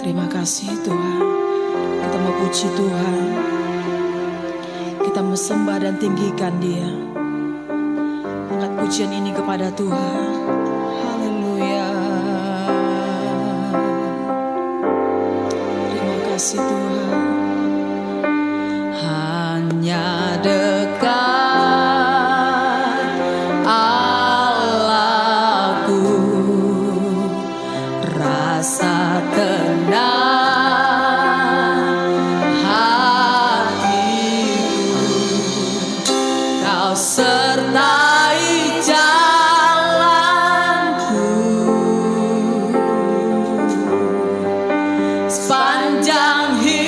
Terima kasih Tuhan. Kita mau puji Tuhan. Kita mau sembah dan tinggikan Dia. Angkat pujian ini kepada Tuhan. Haleluya. Terima kasih Tuhan. Hanya dekat Allahku, rasa tenang hatiku. Kau sertai jalanku sepanjang hidup.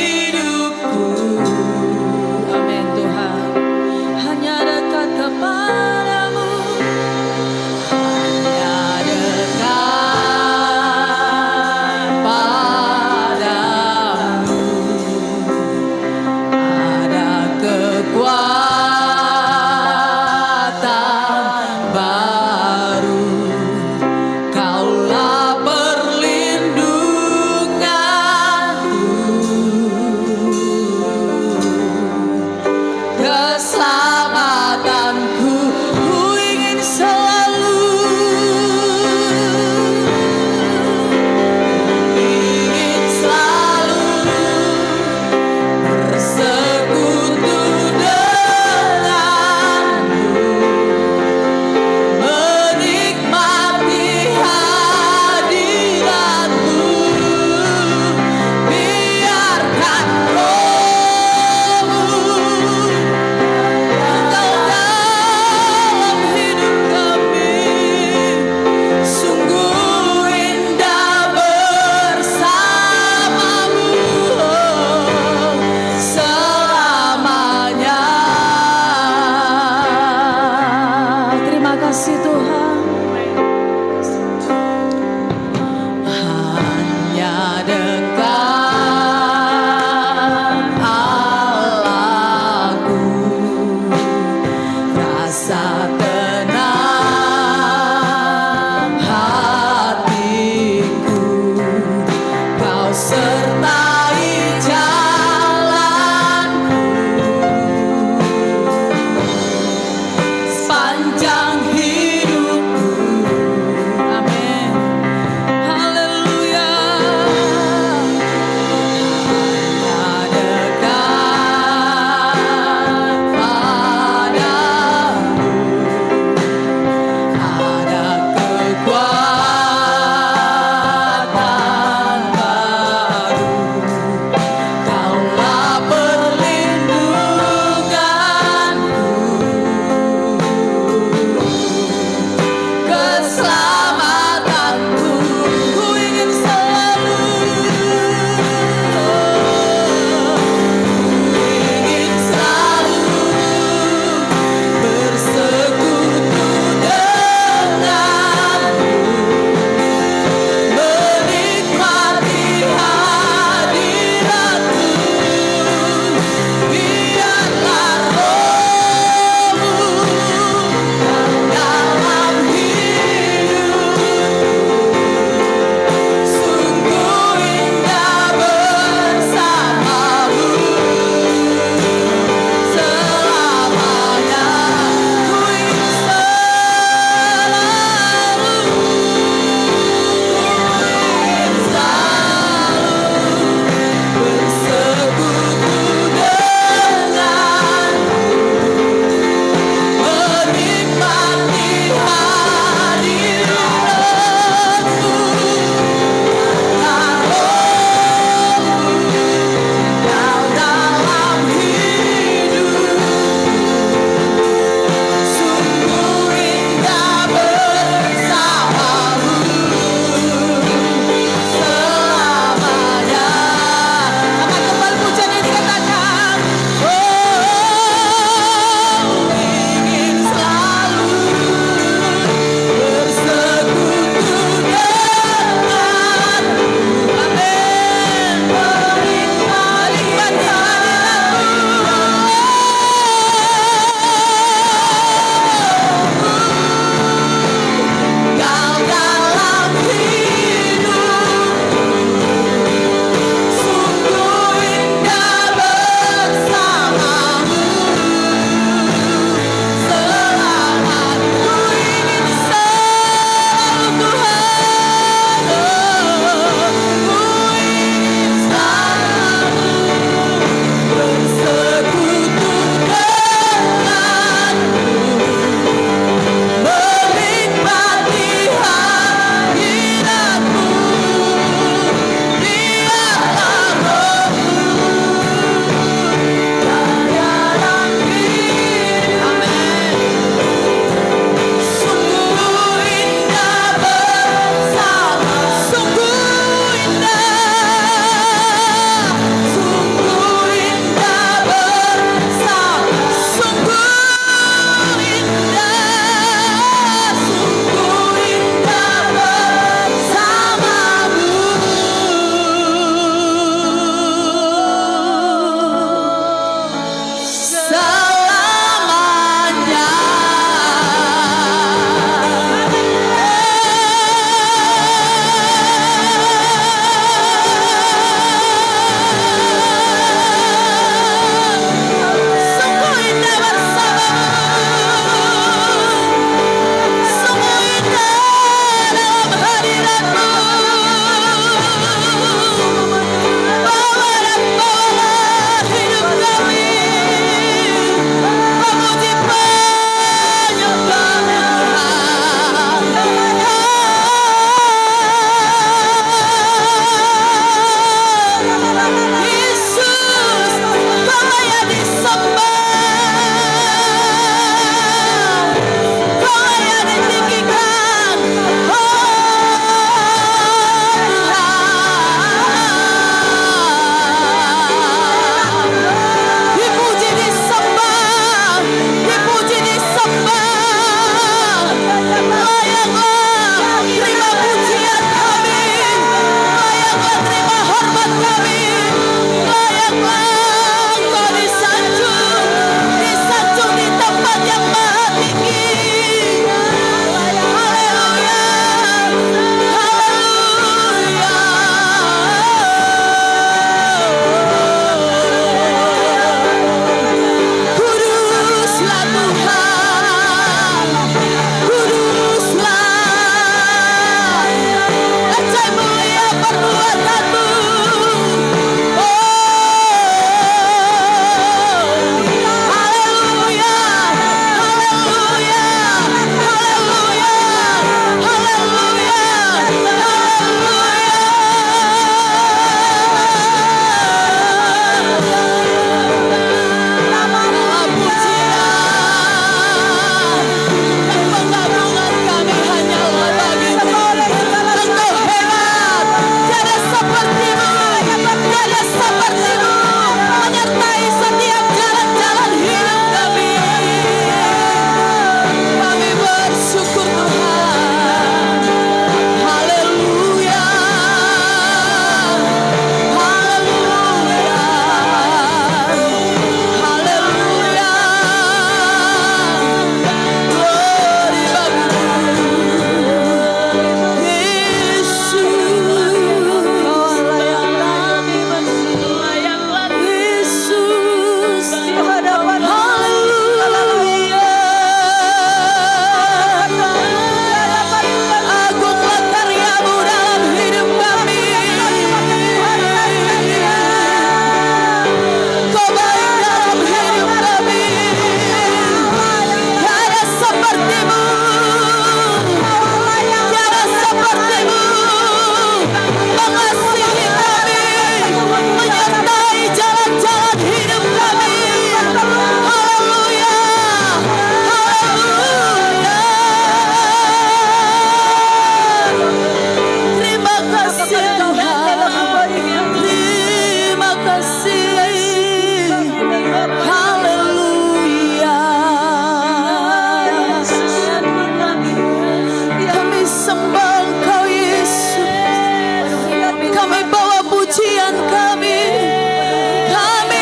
Kami bawa pujian kami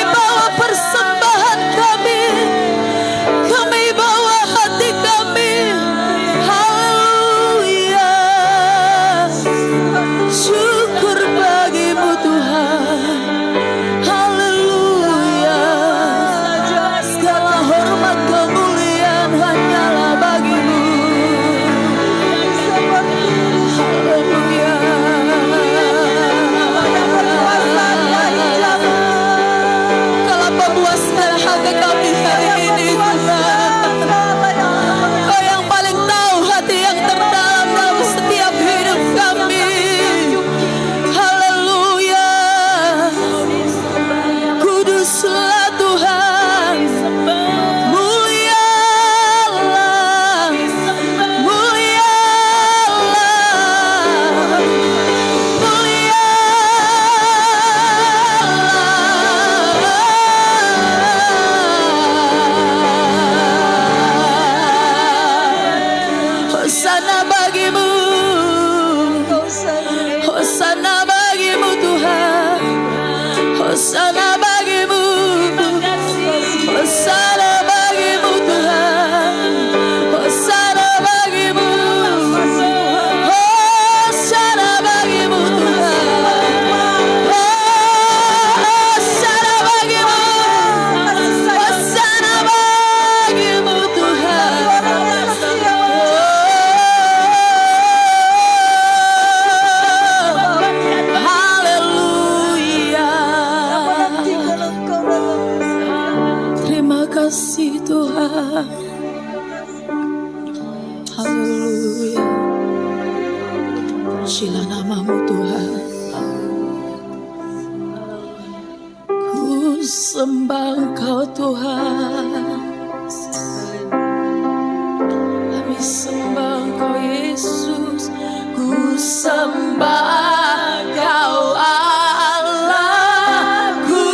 bawa persembahan kami bawa hati kami. Haleluya. Syukur bagimu Tuhan. Haleluya. Segala hormat kemuliaan hanyalah bagimu. Haleluya. Kalau memuaskan hati kami hari ini Tuhan. Kau yang paling tahu hati yang terdalam dalam setiap hidup kami. Haleluya. Kuduslah Tuhan. Mulialah. Hosana bagimu. Hosana bagimu Tuhan. Hosana bagimu. Hosana bagimu Tuhan. Hosana bagimu. Hosana bagimu Tuhan. Hosana bagimu. Hosana bagimu Tuhan. Haleluya. Terima kasih Tuhan. Haleluya. Pujilah namamu Tuhan. Ku sembah Engkau Tuhan. Kami sembah Engkau Yesus. Ku sembah Kau Allahku,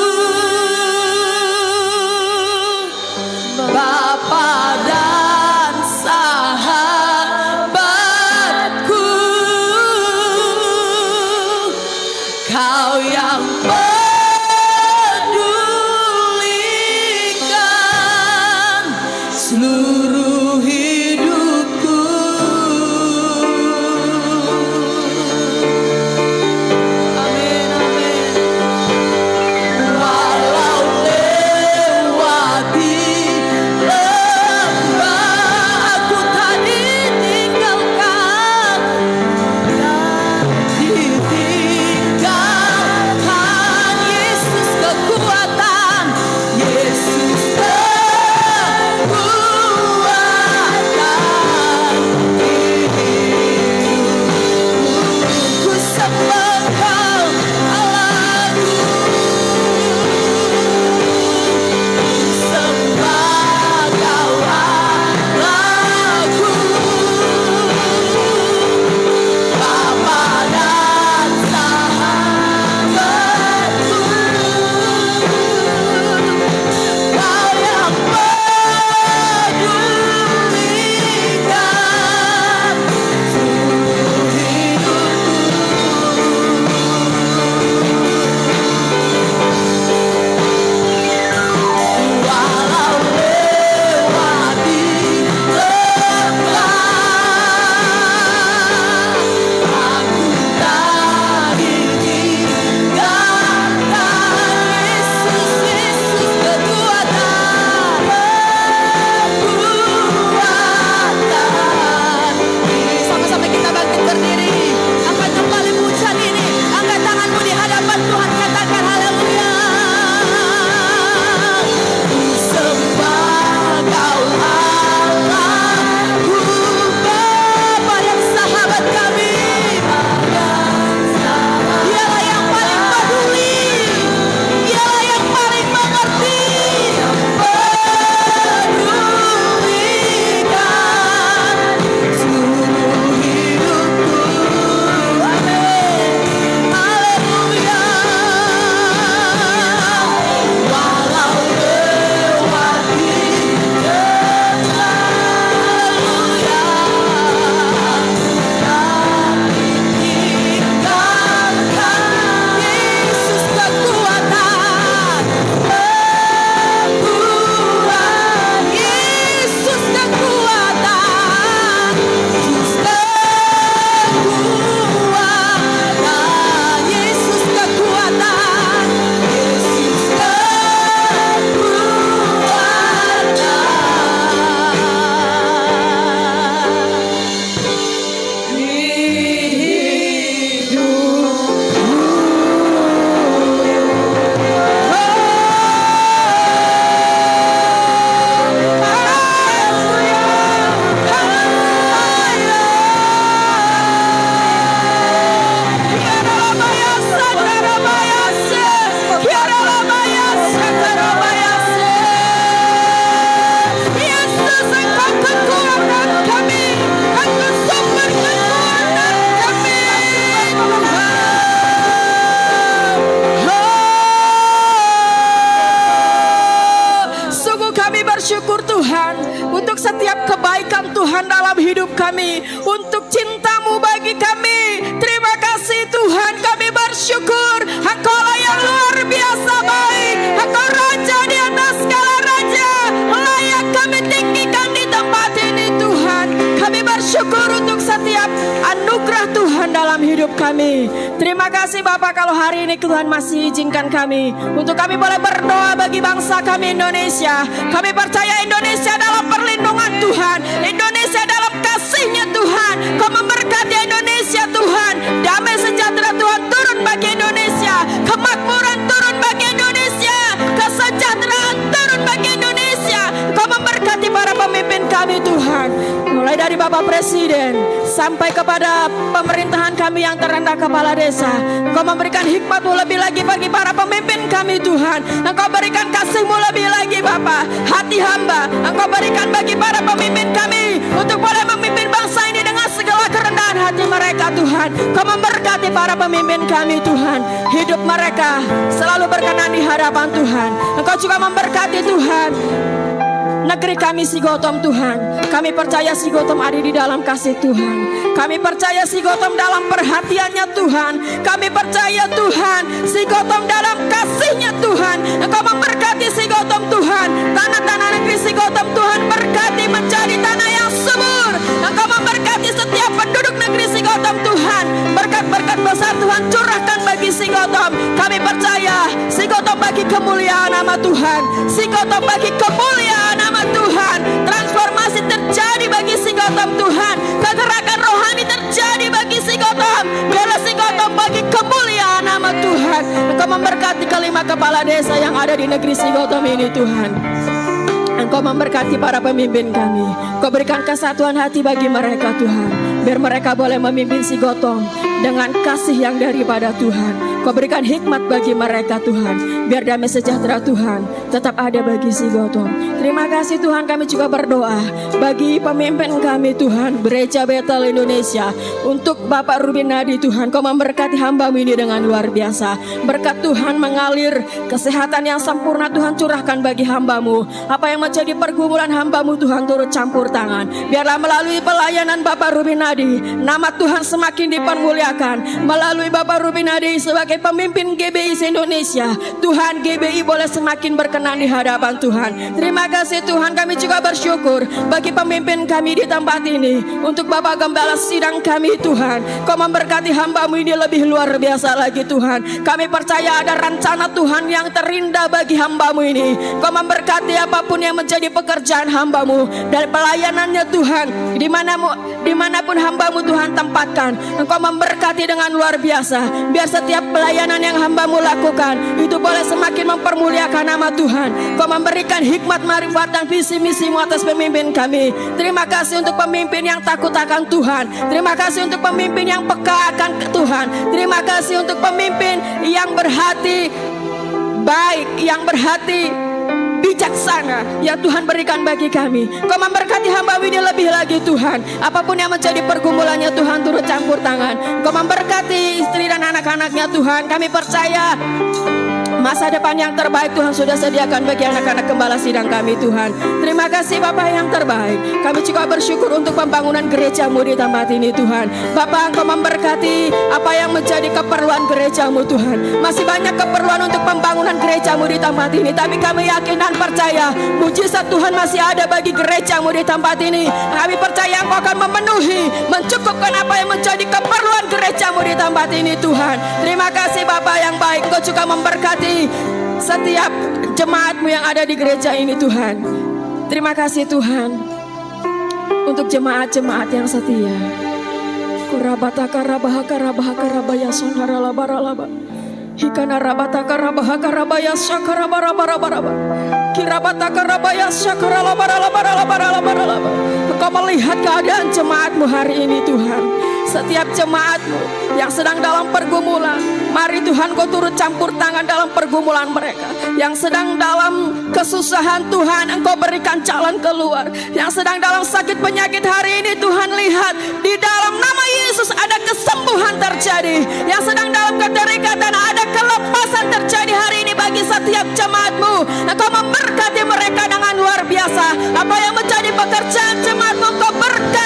Bapa dan sahabatku. Kau yang pedulikan seluruh hidupku. Amin, amin. Walau lewati lembah, aku tak ditinggalkan Tuhan dalam hidup kami, untuk cinta-Mu bagi kami. Terima kasih Tuhan, kami bersyukur. Engkau-lah yang luar biasa baik. Engkau Raja di atas segala raja, layak kami tinggikan di tempat ini Tuhan. Kami bersyukur untuk setiap anugerah Tuhan dalam hidup kami. Terima kasih Bapak, kalau hari ini Tuhan masih izinkan kami untuk kami boleh berdoa bagi bangsa kami Indonesia. Kami percaya Indonesia dalam perlindungan Tuhan, Indonesia dalam kasih-Nya Tuhan. Kau memberkati Indonesia Tuhan. Damai sejahtera Tuhan turun bagi Indonesia, kemakmuran turun bagi Indonesia, kesejahteraan turun bagi Indonesia. Kau memberkati para pemimpin kami Tuhan, mulai dari Bapak Presiden sampai kepada pemerintahan kami yang terendah kepala desa. Engkau memberikan hikmat-Mu lebih lagi bagi para pemimpin kami Tuhan. Engkau berikan kasih-Mu lebih lagi Bapa. Hati hamba Engkau berikan bagi para pemimpin kami untuk boleh memimpin bangsa ini dengan segala kerendahan hati mereka Tuhan. Kau memberkati para pemimpin kami Tuhan. Hidup mereka selalu berkenan di hadapan Tuhan. Engkau juga memberkati Tuhan negeri kami Sigotom Tuhan. Kami percaya Sigotom ada di dalam kasih Tuhan. Kami percaya Sigotom dalam perhatiannya Tuhan. Kami percaya Tuhan Sigotom dalam kasih-Nya Tuhan. Engkau memberkati Sigotom Tuhan. Tanah-tanah negeri Sigotom Tuhan berkati menjadi tanah yang subur. Engkau memberkati setiap penduduk negeri Sigotom Tuhan. Berkat-berkat besar Tuhan curahkan bagi Sigotom. Kami percaya Sigotom bagi kemuliaan nama Tuhan. Sigotom bagi kemuliaan nama Tuhan. Transformasi terjadi bagi Sigotom Tuhan. Kegerakan rohani terjadi bagi Sigotom. Biarlah Sigotom bagi kemuliaan nama Tuhan. Engkau memberkati kelima kepala desa yang ada di negeri Sigotom ini Tuhan. Engkau memberkati para pemimpin kami. Kau berikan kesatuan hati bagi mereka Tuhan. Biar mereka boleh memimpin Sigotom dengan kasih yang daripada Tuhan. Kau berikan hikmat bagi mereka Tuhan. Biar damai sejahtera Tuhan tetap ada bagi Sigotom. Terima kasih Tuhan, kami juga berdoa bagi pemimpin kami Tuhan, Gereja Betel Indonesia. Untuk Bapak Ruben Nadi Tuhan, Kau memberkati hamba-Mu ini dengan luar biasa. Berkat Tuhan mengalir, kesehatan yang sempurna Tuhan curahkan bagi hamba-Mu. Apa yang menjadi pergumulan hamba-Mu Tuhan turut campur tangan. Biarlah melalui pelayanan Bapak Ruben Nadi, nama Tuhan semakin dipermuliakan. Melalui Bapak Ruben Nadi sebagai pemimpin GBI Indonesia, Tuhan GBI boleh semakin berkenan di hadapan Tuhan. Terima kasih Tuhan, kami juga bersyukur bagi pemimpin kami di tempat ini. Untuk Bapak Gembala sidang kami Tuhan, Kau memberkati hamba-Mu ini lebih luar biasa lagi Tuhan. Kami percaya ada rencana Tuhan yang terindah bagi hamba-Mu ini. Kau memberkati apapun yang menjadi pekerjaan hamba-Mu dan pelayanannya Tuhan. Dimanapun hamba-Mu Tuhan tempatkan, Engkau memberkati dengan luar biasa. Biar setiap pelayanan yang hamba-Mu lakukan itu boleh semakin mempermuliakan nama Tuhan. Kau memberikan hikmat, marifat dan visi misi-Mu atas pemimpin kami. Terima kasih untuk pemimpin yang takut akan Tuhan. Terima kasih untuk pemimpin yang peka akan Tuhan. Terima kasih untuk pemimpin yang berhati baik, yang berhati bijaksana yang Tuhan berikan bagi kami. Kau memberkati hamba-Mu ini lebih lagi Tuhan. Apapun yang menjadi pergumulannya Tuhan turut campur tangan. Kau memberkati istri dan anak-anaknya Tuhan. Kami percaya masa depan yang terbaik Tuhan sudah sediakan bagi anak-anak gembala sidang kami Tuhan. Terima kasih Bapak yang terbaik. Kami juga bersyukur untuk pembangunan gereja-Mu di tempat ini Tuhan. Bapak, Engkau memberkati apa yang menjadi keperluan gereja-Mu Tuhan. Masih banyak keperluan untuk pembangunan gereja-Mu di tempat ini, tapi kami yakin dan percaya mujizat Tuhan masih ada bagi gereja-Mu di tempat ini. Kami percaya Engkau akan memenuhi, mencukupkan apa yang menjadi keperluan gereja-Mu di tempat ini Tuhan. Terima kasih Bapak yang baik. Engkau juga memberkati setiap jemaat-Mu yang ada di gereja ini Tuhan. Terima kasih Tuhan untuk jemaat-jemaat yang setia. Kurabataka rabahaka rabahaka rabaya sonara labaralaba. Hikana rabataka rabahaka rabaya syakara barabarabaraba. Kirabataka rabaya syakara labaralabaralabaralabaralaba. Engkau melihat keadaan jemaat-Mu hari ini Tuhan. Setiap jemaat-Mu yang sedang dalam pergumulan, mari Tuhan Kau turut campur tangan dalam pergumulan mereka. Yang sedang dalam kesusahan Tuhan, Engkau berikan jalan keluar. Yang sedang dalam sakit penyakit hari ini Tuhan lihat, di dalam nama Yesus ada kesembuhan terjadi. Yang sedang dalam keterikatan ada kelepasan terjadi hari ini bagi setiap jemaat-Mu. Engkau memberkati mereka dengan luar biasa. Apa yang menjadi pekerjaan jemaat-Mu Engkau berkati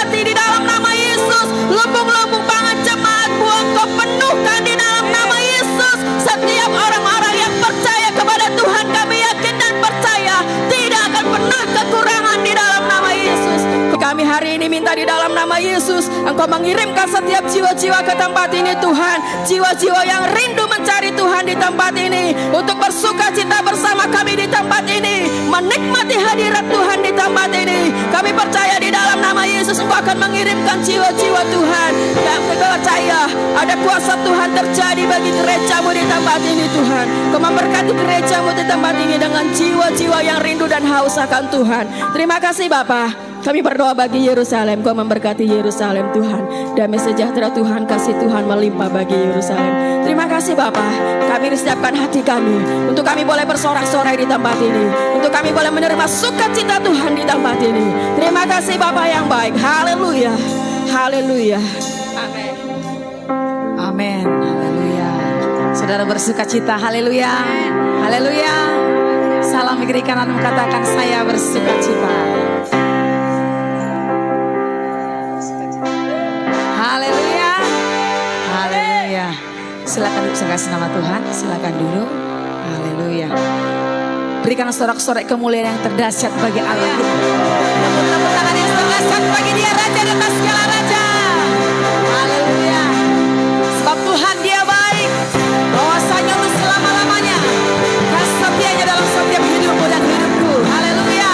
hari ini minta di dalam nama Yesus, Engkau mengirimkan setiap jiwa-jiwa ke tempat ini Tuhan. Jiwa-jiwa yang rindu mencari Tuhan di tempat ini, untuk bersuka cita bersama kami di tempat ini, menikmati hadirat Tuhan di tempat ini. Kami percaya di dalam nama Yesus Engkau akan mengirimkan jiwa-jiwa Tuhan. Dan kami percaya ada kuasa Tuhan terjadi bagi gerejamu di tempat ini Tuhan. Kau memberkati gerejamu di tempat ini dengan jiwa-jiwa yang rindu dan haus akan Tuhan. Terima kasih Bapa. Kami berdoa bagi Yerusalem, Kau memberkati Yerusalem Tuhan. Damai sejahtera Tuhan, kasih Tuhan melimpah bagi Yerusalem. Terima kasih Bapa. Kami siapkan hati kami untuk kami boleh bersorak-sorai di tempat ini, untuk kami boleh menerima sukacita Tuhan di tempat ini. Terima kasih Bapa yang baik. Haleluya. Haleluya. Amin. Amin. Haleluya. Saudara bersukacita. Haleluya. Haleluya. Salam kiri kanan katakan saya bersukacita. Haleluya. Haleluya. Silakan duduk kasih nama Tuhan. Silakan duduk. Haleluya. Berikan sorak-sorai kemuliaan yang terdahsyat bagi Allah. Tepuk tangan yang terdahsyat bagi Dia, Raja di atas segala raja. Haleluya. Sebab Tuhan Dia baik, bahwasanya untuk selama-lamanya, kasih setianya dalam setiap hidupmu dan hidupku. Haleluya.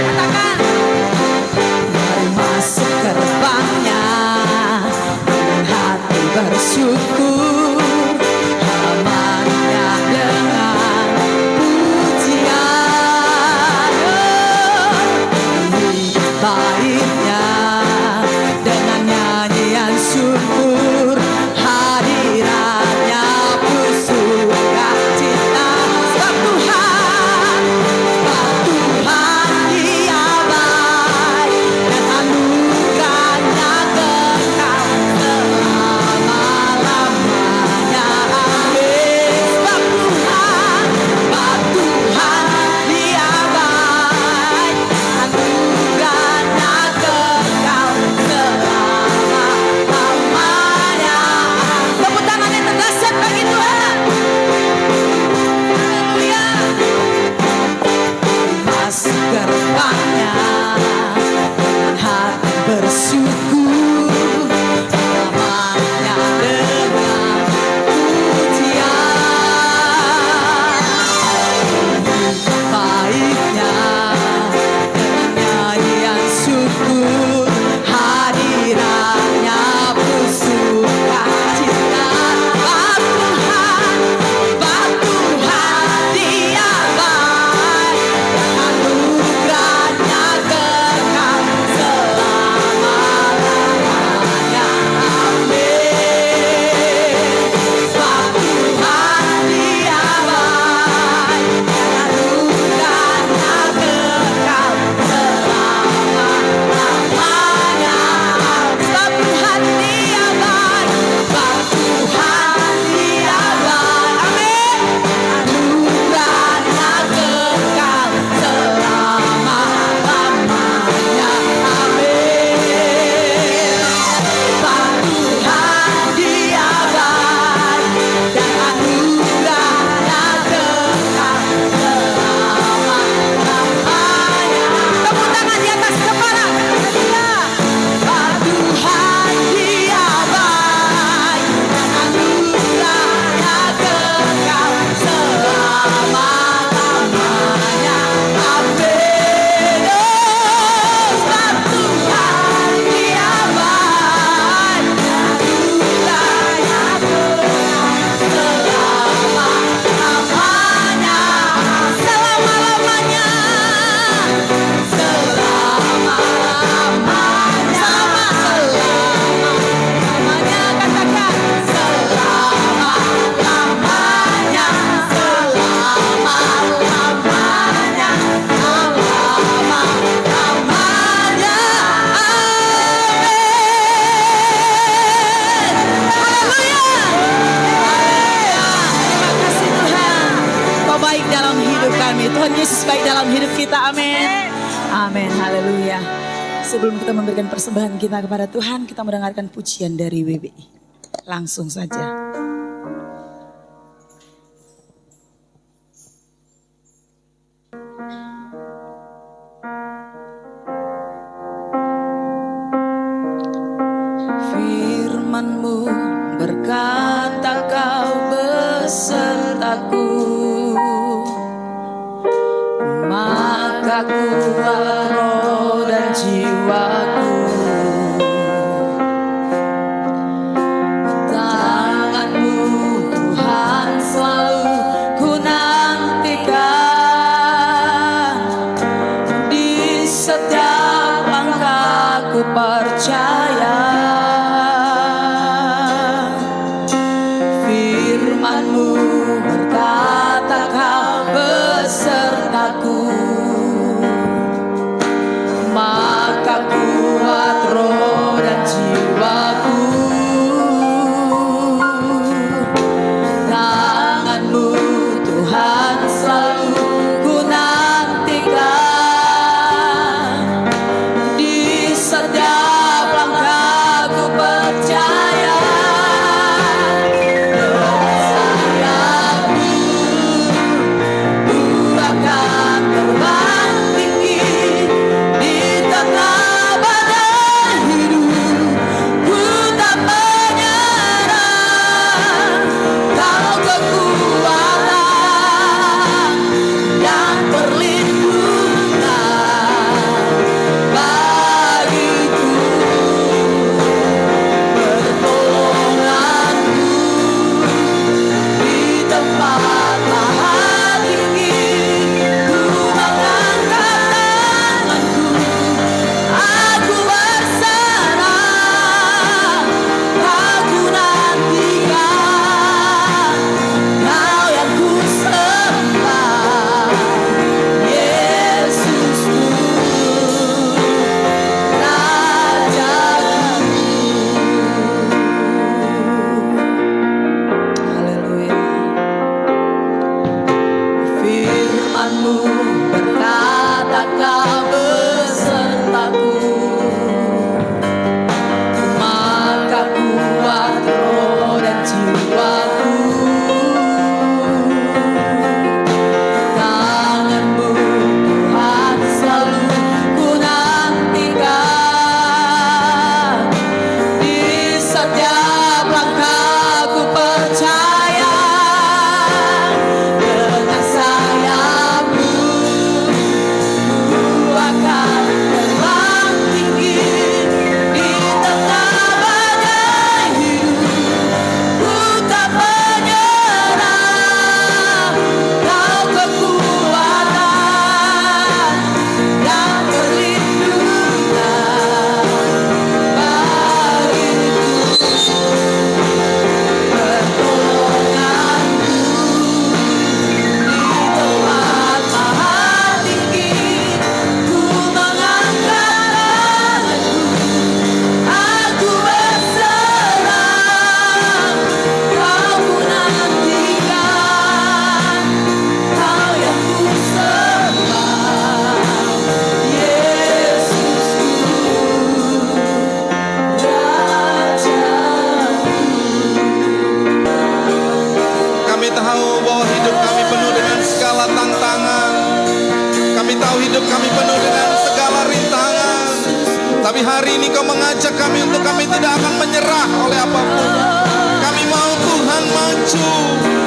Katakan, mari masuk gerbangnya dengan hati bersyukur, halamannya dengan pujian, baiknya dengan nyanyian syukur, hadiratnya pun sukacita. Sebab Tuhan Dia baik, dan anugerahnya kekal selama-lamanya. Amin. Sebab Tuhan Dia baik, anugerahnya kekal selama-lamanya. Tepuk tangan yang terdahsyat bagi Tuhan. Haleluya. Masuk gerbangnya dengan hati bersyukur, namanya dengan pujian, baiknya dengan nyanyian syukur, hadiratnya pun sukacita. Bab Tuhan Dia baik, anugerahnya kekal selama-lamanya. Amin. Bab Tuhan Dia baik, anugerahnya kekal selama-lamanya. Bab Tuhan Dia baik, bab Tuhan Dia baik. Amin. Anugerahnya kekal selama-lamanya. Amin. Bab Tuhan Dia baik, dan anugerahnya kekal selama-lamanya. Tepuk tangan di atas kepala. Haleluya. Bab Tuhan Dia baik, dan anugerahnya kekal selama-lamanya. Amin. Bab Tuhan Dia baik, anugerahnya kekal selama-lamanya. Selama-lamanya. Selama-lamanya. Selama-lamanya. Katakan selama-lamanya. Selama-lamanya. Selama-lamanya. Terima kasih Tuhan. Kau baik dalam hidup kami. Tuhan Yesus baik dalam hidup kita. Amin. Amin. Haleluya. Sebelum kita memberikan persembahan kita kepada Tuhan, kita mendengarkan pujian dari WBI. Langsung saja. Firman-Mu berkata Kau besertaku, maka kuat roh dan jiwaku. Tangan-Mu Tuhan selalu ku nantikan, di setiap langkah ku percaya. Firman-Mu berkata Kau besertaku, maka kuat roh dan jiwaku. Tangan-Mu Tuhan selalu ku nantikan, di setiap langkah ku percaya. Tapi hari ini Kau mengajak kami untuk kami tidak akan menyerah oleh apapun. Kami mau Tuhan maju,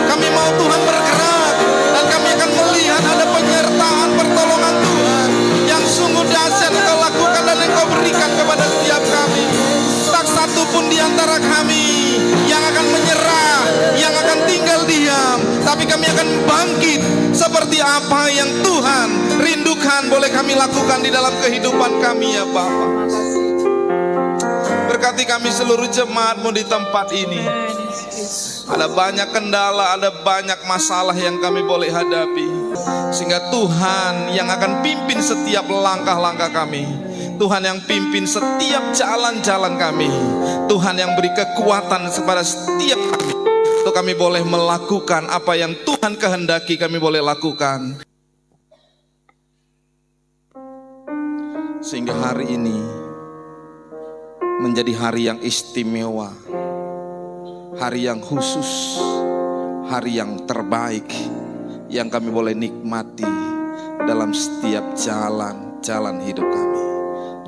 kami mau Tuhan bergerak, dan kami akan melihat ada penyertaan pertolongan Tuhan yang sungguh dahsyat Engkau lakukan dan Engkau berikan kepada setiap kami. Tak satu pun di antara kami yang akan menyerah, yang akan tinggal diam, tapi kami akan bangkit seperti apa yang Tuhan rindukan boleh kami lakukan di dalam kehidupan kami, ya Bapa. Berkati kami seluruh jemaat-Mu di tempat ini. Ada banyak kendala, ada banyak masalah yang kami boleh hadapi, sehingga Tuhan yang akan pimpin setiap langkah-langkah kami. Tuhan yang pimpin setiap jalan-jalan kami. Tuhan yang beri kekuatan kepada setiap kami untuk kami boleh melakukan apa yang Tuhan kehendaki kami boleh lakukan. Sehingga hari ini menjadi hari yang istimewa, hari yang khusus, hari yang terbaik yang kami boleh nikmati dalam setiap jalan-jalan hidup kami.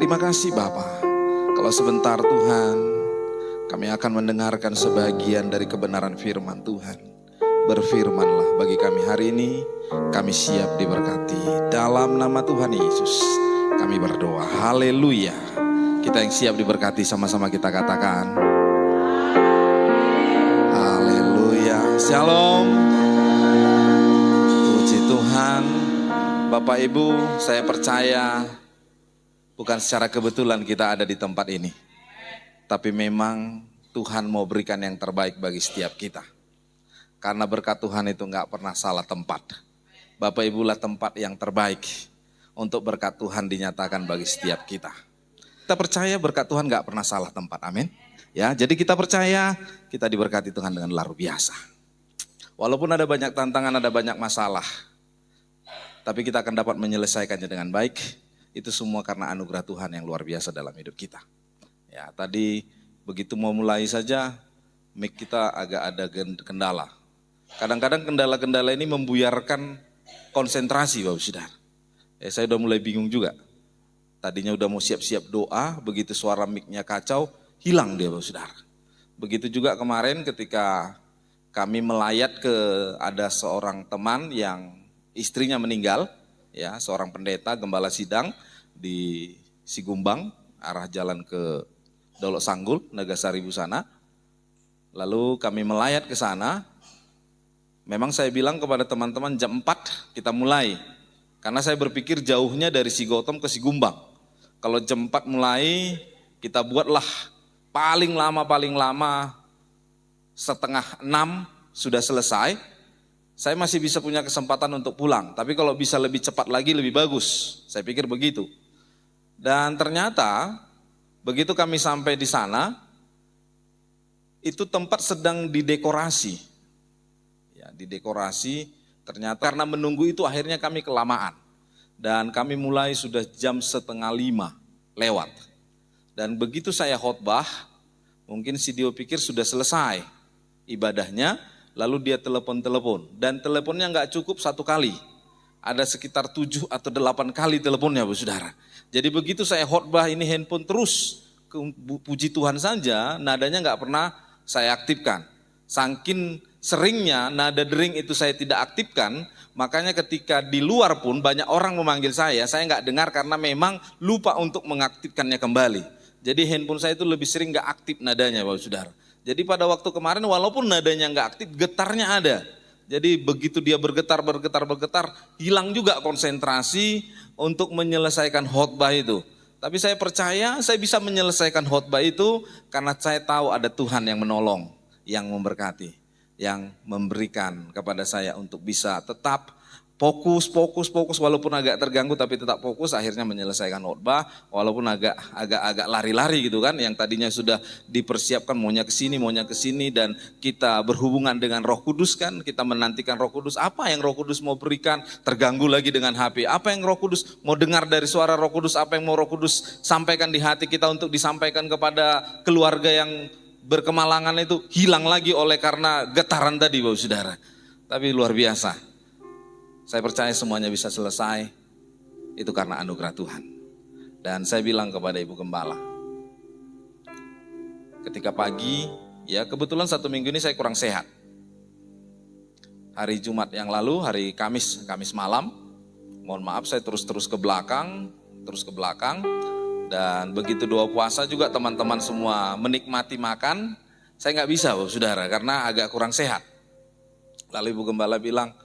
Terima kasih Bapa. Kalau sebentar Tuhan Kami akan mendengarkan sebagian dari kebenaran firman Tuhan. Berfirmanlah bagi kami hari ini, kami siap diberkati. Dalam nama Tuhan Yesus kami berdoa, haleluya. Kita yang siap diberkati sama-sama kita katakan, haleluya, shalom. Puji Tuhan. Bapak Ibu, saya percaya bukan secara kebetulan kita ada di tempat ini. Tapi memang Tuhan mau berikan yang terbaik bagi setiap kita. Karena berkat Tuhan itu gak pernah salah tempat. Bapak Ibu lah tempat yang terbaik untuk berkat Tuhan dinyatakan bagi setiap kita. Kita percaya berkat Tuhan gak pernah salah tempat, amin. Ya, jadi kita percaya kita diberkati Tuhan dengan luar biasa. Walaupun ada banyak tantangan, ada banyak masalah, tapi kita akan dapat menyelesaikannya dengan baik. Itu semua karena anugerah Tuhan yang luar biasa dalam hidup kita. Ya, tadi begitu mau mulai saja, mic kita agak ada kendala. Kadang-kadang kendala-kendala ini membuyarkan konsentrasi, Bapak Saudara. Saya udah mulai bingung juga. Tadinya udah mau siap-siap doa, begitu suara mic-nya kacau, hilang dia, Bapak Saudara. Begitu juga kemarin ketika kami melayat ke ada seorang teman yang istrinya meninggal, ya, seorang pendeta gembala sidang di Sigumbang, arah jalan ke Dolok Sanggul, Nagasari Busana. Lalu kami melayat ke sana. Memang saya bilang kepada teman-teman jam 4 kita mulai. Karena saya berpikir jauhnya dari Sigotom ke Sigumbang. Kalau jam 4 mulai, kita buatlah paling lama setengah 6 sudah selesai. Saya masih bisa punya kesempatan untuk pulang. Tapi kalau bisa lebih cepat lagi lebih bagus. Saya pikir begitu. Dan ternyata begitu kami sampai di sana, itu tempat sedang didekorasi. Ya, didekorasi, ternyata karena menunggu itu akhirnya kami kelamaan. Dan kami mulai sudah jam 4:30 lewat. Dan begitu saya khotbah, mungkin si Dio pikir sudah selesai ibadahnya, lalu dia telepon. Dan teleponnya nggak cukup 1 kali. Ada sekitar 7 atau 8 kali teleponnya, Bu Saudara. Jadi begitu saya khotbah ini handphone terus, puji Tuhan saja, nadanya nggak pernah saya aktifkan. Saking seringnya nada dering itu saya tidak aktifkan, makanya ketika di luar pun banyak orang memanggil saya nggak dengar karena memang lupa untuk mengaktifkannya kembali. Jadi handphone saya itu lebih sering nggak aktif nadanya, Bapak Saudara. Jadi pada waktu kemarin walaupun nadanya nggak aktif, getarnya ada. Jadi begitu dia bergetar, hilang juga konsentrasi untuk menyelesaikan khotbah itu. Tapi saya percaya saya bisa menyelesaikan khotbah itu karena saya tahu ada Tuhan yang menolong, yang memberkati, yang memberikan kepada saya untuk bisa tetap fokus walaupun agak terganggu tapi tetap fokus, akhirnya menyelesaikan khotbah walaupun agak lari-lari gitu kan, yang tadinya sudah dipersiapkan maunya ke sini dan kita berhubungan dengan Roh Kudus kan, kita menantikan Roh Kudus, apa yang Roh Kudus mau berikan, terganggu lagi dengan HP, apa yang Roh Kudus mau dengar dari suara Roh Kudus, apa yang mau Roh Kudus sampaikan di hati kita untuk disampaikan kepada keluarga yang berkemalangan itu, hilang lagi oleh karena getaran tadi, Bapak Saudara. Tapi luar biasa. Saya percaya semuanya bisa selesai, itu karena anugerah Tuhan. Dan saya bilang kepada Ibu Gembala, ketika pagi, ya kebetulan 1 minggu ini saya kurang sehat. Hari Jumat yang lalu, hari Kamis malam, mohon maaf saya terus ke belakang. Dan begitu doa puasa juga teman-teman semua menikmati makan, saya nggak bisa, Bapak Saudara, karena agak kurang sehat. Lalu Ibu Gembala bilang,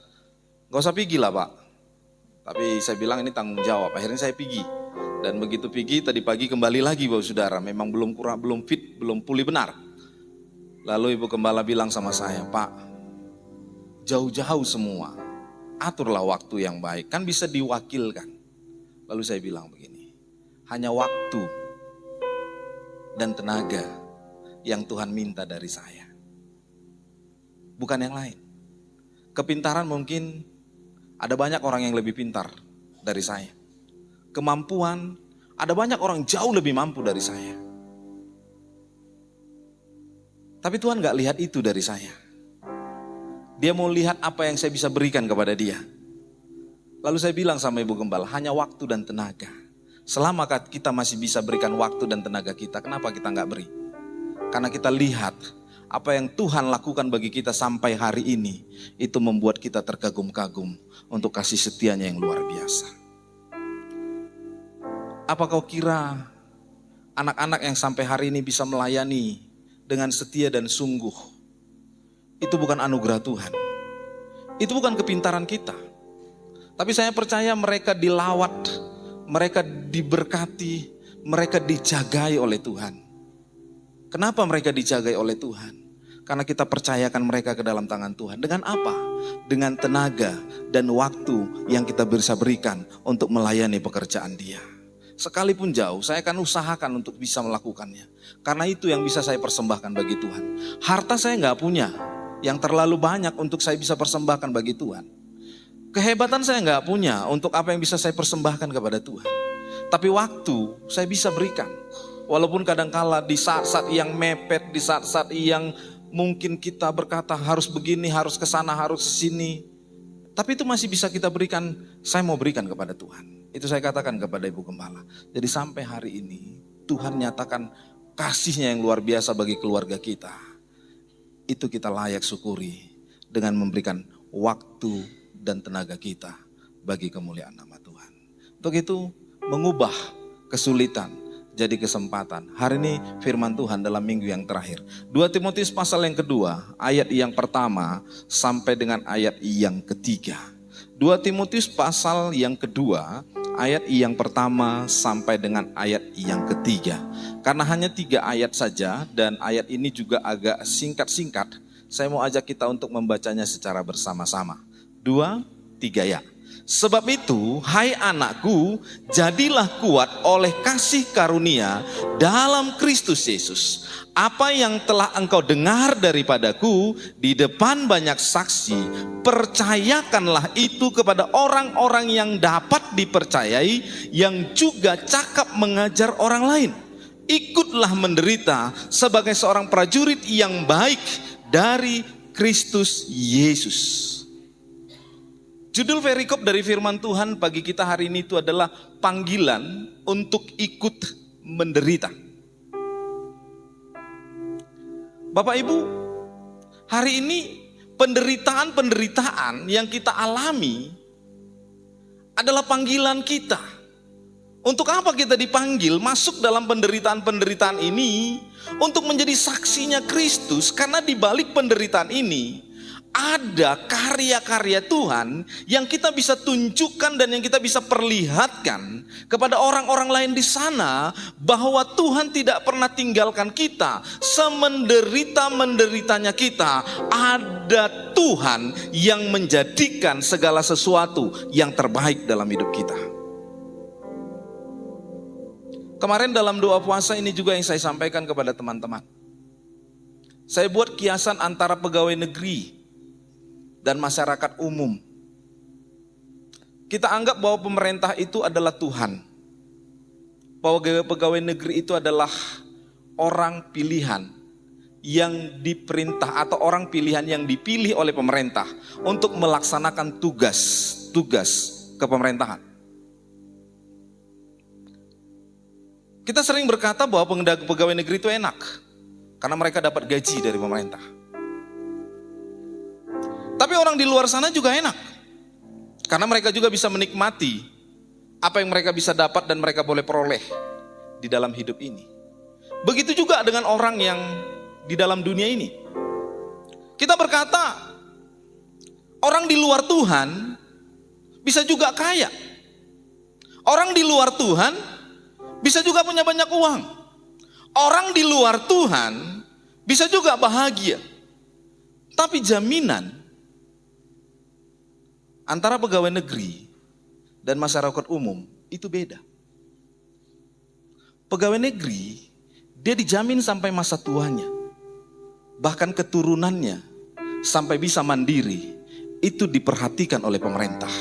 gak usah pergi lah Pak. Tapi saya bilang ini tanggung jawab. Akhirnya saya pergi. Dan begitu pergi tadi pagi kembali lagi, Bapak Saudara. Memang belum fit, belum pulih benar. Lalu Ibu Gembala bilang sama saya, Pak, jauh-jauh semua. Aturlah waktu yang baik. Kan bisa diwakilkan. Lalu saya bilang begini, hanya waktu dan tenaga yang Tuhan minta dari saya. Bukan yang lain. Kepintaran mungkin ada banyak orang yang lebih pintar dari saya. Kemampuan, ada banyak orang jauh lebih mampu dari saya. Tapi Tuhan gak lihat itu dari saya. Dia mau lihat apa yang saya bisa berikan kepada dia. Lalu saya bilang sama Ibu Gembala, hanya waktu dan tenaga. Selama kita masih bisa berikan waktu dan tenaga kita, kenapa kita gak beri? Karena kita lihat apa yang Tuhan lakukan bagi kita sampai hari ini, itu membuat kita terkagum-kagum untuk kasih setianya yang luar biasa. Apa kau kira anak-anak yang sampai hari ini bisa melayani dengan setia dan sungguh, itu bukan anugerah Tuhan? Itu bukan kepintaran kita. Tapi saya percaya mereka dilawat, mereka diberkati, mereka dijagai oleh Tuhan. Kenapa mereka dijagai oleh Tuhan? Karena kita percayakan mereka ke dalam tangan Tuhan. Dengan apa? Dengan tenaga dan waktu yang kita bisa berikan untuk melayani pekerjaan Dia. Sekalipun jauh, saya akan usahakan untuk bisa melakukannya. Karena itu yang bisa saya persembahkan bagi Tuhan. Harta saya nggak punya yang terlalu banyak untuk saya bisa persembahkan bagi Tuhan. Kehebatan saya nggak punya untuk apa yang bisa saya persembahkan kepada Tuhan. Tapi waktu saya bisa berikan. Walaupun kadangkala di saat-saat yang mepet, di saat-saat yang mungkin kita berkata harus begini, harus ke sana, harus ke sini. Tapi itu masih bisa kita berikan, saya mau berikan kepada Tuhan. Itu saya katakan kepada Ibu Gembala. Jadi sampai hari ini Tuhan nyatakan kasih-Nya yang luar biasa bagi keluarga kita. Itu kita layak syukuri dengan memberikan waktu dan tenaga kita bagi kemuliaan nama Tuhan. Untuk itu mengubah kesulitan jadi kesempatan. Hari ini firman Tuhan dalam minggu yang terakhir. 2 Timotius pasal yang kedua, ayat yang pertama sampai dengan ayat yang ketiga. 2 Timotius pasal yang kedua, ayat yang pertama sampai dengan ayat yang ketiga. Karena hanya 3 ayat saja dan ayat ini juga agak singkat-singkat, saya mau ajak kita untuk membacanya secara bersama-sama. 2, 3 ya. Sebab itu, hai anakku, jadilah kuat oleh kasih karunia dalam Kristus Yesus. Apa yang telah engkau dengar daripadaku di depan banyak saksi, percayakanlah itu kepada orang-orang yang dapat dipercayai, yang juga cakap mengajar orang lain. Ikutlah menderita sebagai seorang prajurit yang baik dari Kristus Yesus. Judul perikop dari firman Tuhan pagi kita hari ini itu adalah panggilan untuk ikut menderita. Bapak Ibu, hari ini penderitaan-penderitaan yang kita alami adalah panggilan kita. Untuk apa kita dipanggil masuk dalam penderitaan-penderitaan ini? Untuk menjadi saksinya Kristus, karena di balik penderitaan ini ada karya-karya Tuhan yang kita bisa tunjukkan dan yang kita bisa perlihatkan kepada orang-orang lain di sana bahwa Tuhan tidak pernah tinggalkan kita. Semenderita-menderitanya kita, ada Tuhan yang menjadikan segala sesuatu yang terbaik dalam hidup kita. Kemarin dalam doa puasa ini juga yang saya sampaikan kepada teman-teman. Saya buat kiasan antara pegawai negeri dan masyarakat umum. Kita anggap bahwa pemerintah itu adalah Tuhan. Bahwa pegawai negeri itu adalah orang pilihan yang diperintah atau orang pilihan yang dipilih oleh pemerintah untuk melaksanakan tugas kepemerintahan. Kita sering berkata bahwa pegawai negeri itu enak karena mereka dapat gaji dari pemerintah. Tapi orang di luar sana juga enak, karena mereka juga bisa menikmati apa yang mereka bisa dapat dan mereka boleh peroleh di dalam hidup ini. Begitu juga dengan orang yang di dalam dunia ini. Kita berkata, orang di luar Tuhan bisa juga kaya. Orang di luar Tuhan bisa juga punya banyak uang. Orang di luar Tuhan bisa juga bahagia. Tapi jaminan antara pegawai negeri dan masyarakat umum itu beda. Pegawai negeri, dia dijamin sampai masa tuanya. Bahkan keturunannya sampai bisa mandiri, itu diperhatikan oleh pemerintah.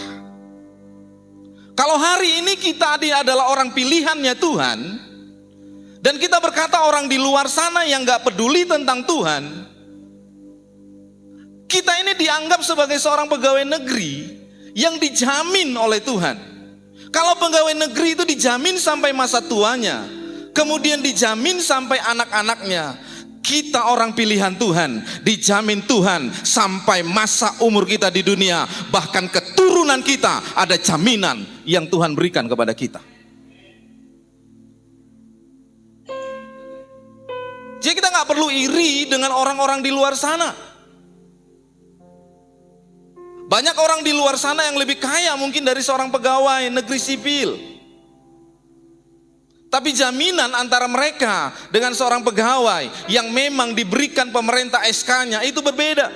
Kalau hari ini kita adalah orang pilihannya Tuhan, dan kita berkata orang di luar sana yang gak peduli tentang Tuhan, kita ini dianggap sebagai seorang pegawai negeri yang dijamin oleh Tuhan. Kalau pegawai negeri itu dijamin sampai masa tuanya, kemudian dijamin sampai anak-anaknya, Kita orang pilihan Tuhan, dijamin Tuhan sampai masa umur kita di dunia. Bahkan keturunan kita ada jaminan yang Tuhan berikan kepada kita. Jadi kita gak perlu iri dengan orang-orang di luar sana. Banyak orang di luar sana yang lebih kaya mungkin dari seorang pegawai negeri sipil. Tapi jaminan antara mereka dengan seorang pegawai yang memang diberikan pemerintah SK-nya itu berbeda.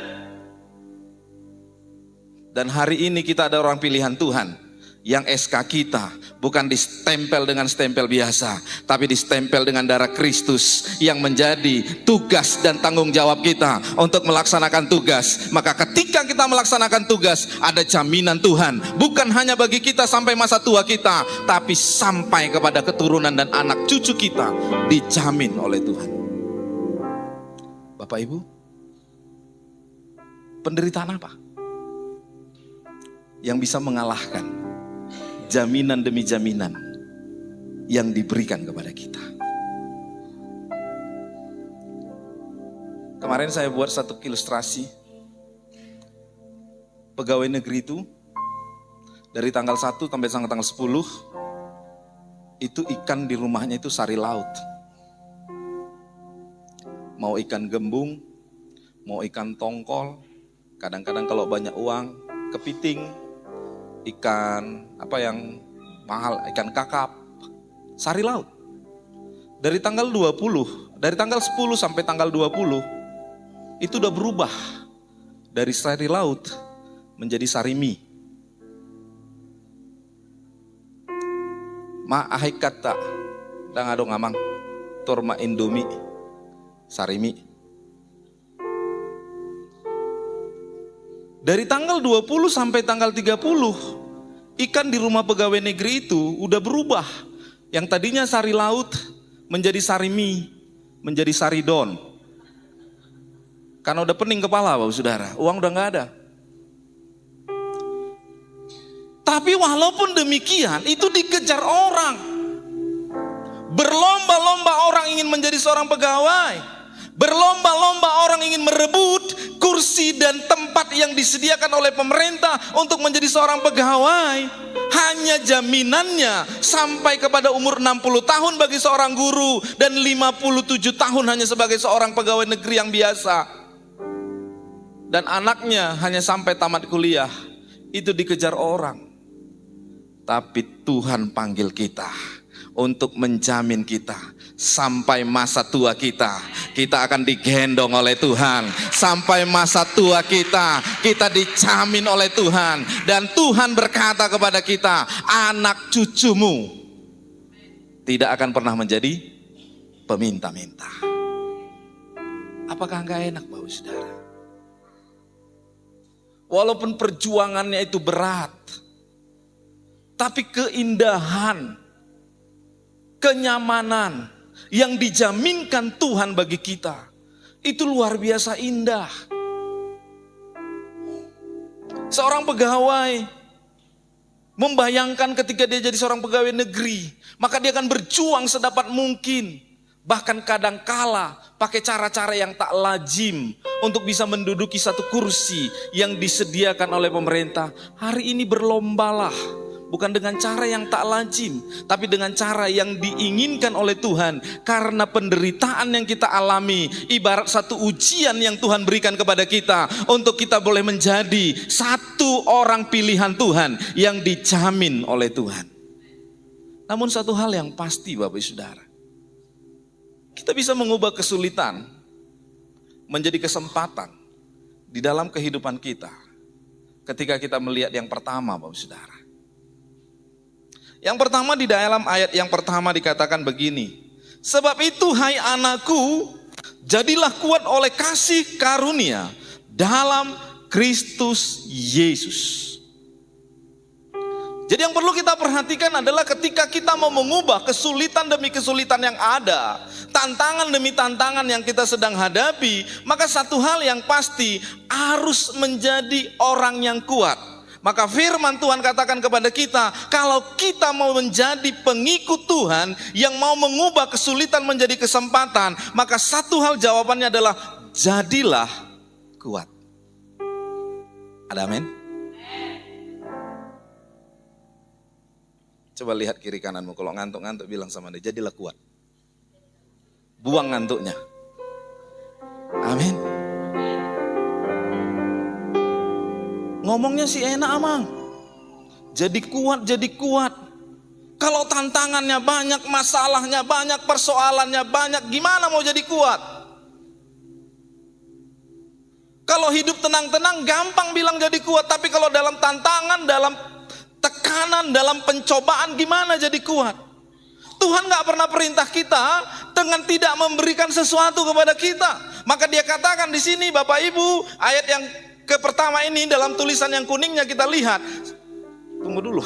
Dan hari ini kita ada orang pilihan Tuhan yang SK kita bukan distempel dengan stempel biasa, tapi distempel dengan darah Kristus yang menjadi tugas dan tanggung jawab kita untuk melaksanakan tugas. Maka ketika kita melaksanakan tugas, ada jaminan Tuhan, bukan hanya bagi kita sampai masa tua kita, tapi sampai kepada keturunan dan anak cucu kita, dijamin oleh Tuhan. Bapak Ibu, penderitaan apa yang bisa mengalahkan jaminan demi jaminan yang diberikan kepada kita? Kemarin saya buat satu ilustrasi. Pegawai negeri itu dari tanggal 1 sampai tanggal 10 itu ikan di rumahnya itu sari laut. Mau ikan gembung, mau ikan tongkol, kadang-kadang kalau banyak uang, kepiting, ikan apa yang mahal, ikan kakap, sari laut. Dari tanggal 20, dari tanggal 10 sampai tanggal 20 itu udah berubah dari sari laut menjadi sari mie. Ma ahai kata dang ado ngamang torma indomie sari mie. Dari tanggal 20 sampai tanggal 30, ikan di rumah pegawai negeri itu udah berubah. Yang tadinya sari laut menjadi sari mie, menjadi sari don. Karena udah pening kepala Bapak Saudara, uang udah gak ada. Tapi walaupun demikian, itu dikejar orang. Berlomba-lomba orang ingin menjadi seorang pegawai. Berlomba-lomba orang ingin merebut kursi dan tempat yang disediakan oleh pemerintah untuk menjadi seorang pegawai. Hanya jaminannya sampai kepada umur 60 tahun bagi seorang guru dan 57 tahun hanya sebagai seorang pegawai negeri yang biasa. Dan anaknya hanya sampai tamat kuliah. Itu dikejar orang. Tapi Tuhan panggil kita untuk menjamin kita sampai masa tua kita akan digendong oleh Tuhan. Sampai masa tua kita dijamin oleh Tuhan. Dan Tuhan berkata kepada kita, anak cucumu tidak akan pernah menjadi peminta-minta. Apakah enggak enak Bapak Saudara? Walaupun perjuangannya itu berat, tapi keindahan, kenyamanan yang dijaminkan Tuhan bagi kita itu luar biasa indah. Seorang pegawai membayangkan ketika dia jadi seorang pegawai negeri, maka dia akan berjuang sedapat mungkin, bahkan kadang kala pakai cara-cara yang tak lazim untuk bisa menduduki satu kursi yang disediakan oleh pemerintah. Hari ini berlombalah, bukan dengan cara yang tak lazim, tapi dengan cara yang diinginkan oleh Tuhan. Karena penderitaan yang kita alami ibarat satu ujian yang Tuhan berikan kepada kita, untuk kita boleh menjadi satu orang pilihan Tuhan yang dijamin oleh Tuhan. Namun satu hal yang pasti Bapak Saudara, kita bisa mengubah kesulitan menjadi kesempatan di dalam kehidupan kita ketika kita melihat yang pertama Bapak Saudara. Yang pertama, di dalam ayat yang pertama dikatakan begini, sebab itu hai anakku, jadilah kuat oleh kasih karunia dalam Kristus Yesus. Jadi yang perlu kita perhatikan adalah ketika kita mau mengubah kesulitan demi kesulitan yang ada, tantangan demi tantangan yang kita sedang hadapi, maka satu hal yang pasti, harus menjadi orang yang kuat. Maka firman Tuhan katakan kepada kita, kalau kita mau menjadi pengikut Tuhan yang mau mengubah kesulitan menjadi kesempatan, maka satu hal jawabannya adalah jadilah kuat. Ada amin? Coba lihat kiri kananmu, kalau ngantuk-ngantuk bilang sama dia, jadilah kuat. Buang ngantuknya. Amin. Ngomongnya sih enak amang. Jadi kuat, jadi kuat. Kalau tantangannya banyak, masalahnya banyak, persoalannya banyak, gimana mau jadi kuat? Kalau hidup tenang-tenang gampang bilang jadi kuat. Tapi kalau dalam tantangan, dalam tekanan, dalam pencobaan, gimana jadi kuat? Tuhan gak pernah perintah kita dengan tidak memberikan sesuatu kepada kita. Maka dia katakan di sini Bapak Ibu, ayat yang pertama ini dalam tulisan yang kuningnya kita lihat. Tunggu dulu.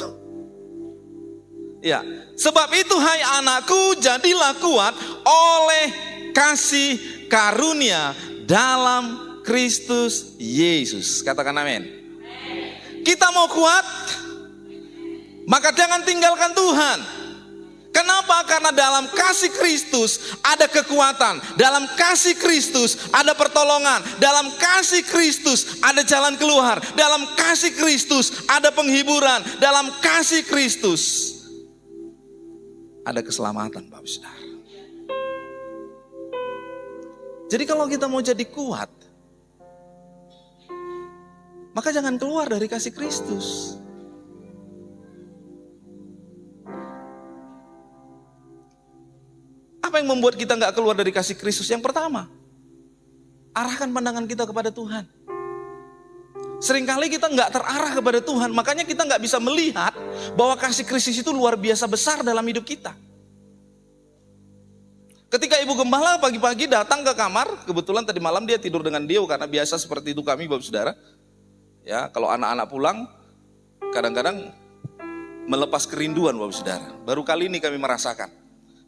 Ya, sebab itu hai anakku, jadilah kuat oleh kasih karunia dalam Kristus Yesus. Katakan amin. Kita mau kuat, maka jangan tinggalkan Tuhan. Kenapa? Karena dalam kasih Kristus ada kekuatan. Dalam kasih Kristus ada pertolongan. Dalam kasih Kristus ada jalan keluar. Dalam kasih Kristus ada penghiburan. Dalam kasih Kristus ada keselamatan, Bapak Saudara. Jadi kalau kita mau jadi kuat, maka jangan keluar dari kasih Kristus. Apa yang membuat kita gak keluar dari kasih Kristus? Yang pertama, arahkan pandangan kita kepada Tuhan. Seringkali kita gak terarah kepada Tuhan, makanya kita gak bisa melihat bahwa kasih Kristus itu luar biasa besar dalam hidup kita. Ketika Ibu Gembala pagi-pagi datang ke kamar, kebetulan tadi malam dia tidur dengan Dio, karena biasa seperti itu kami Bapak Saudara. Ya, kalau anak-anak pulang, kadang-kadang melepas kerinduan Bapak Saudara. Baru kali ini kami merasakan.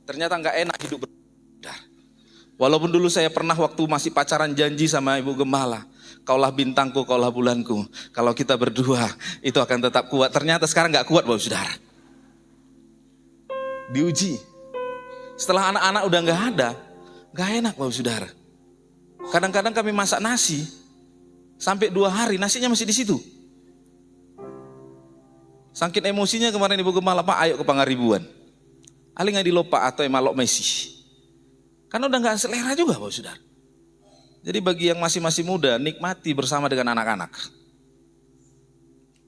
Ternyata gak enak hidup berdua. Walaupun dulu saya pernah waktu masih pacaran janji sama Ibu Gembala, kaulah bintangku, kaulah bulanku. Kalau kita berdua itu akan tetap kuat. Ternyata sekarang gak kuat Bapak Saudara. Diuji. Setelah anak-anak udah gak ada, gak enak Bapak Saudara. Kadang-kadang kami masak nasi, sampai 2 hari nasinya masih di situ. Saking emosinya kemarin Ibu Gembala, Pak ayo ke Pangaribuan. Ali nggak dilopak atau emalok Messi. Karena udah nggak selera juga Bapak Saudara. Jadi bagi yang masih muda, nikmati bersama dengan anak-anak.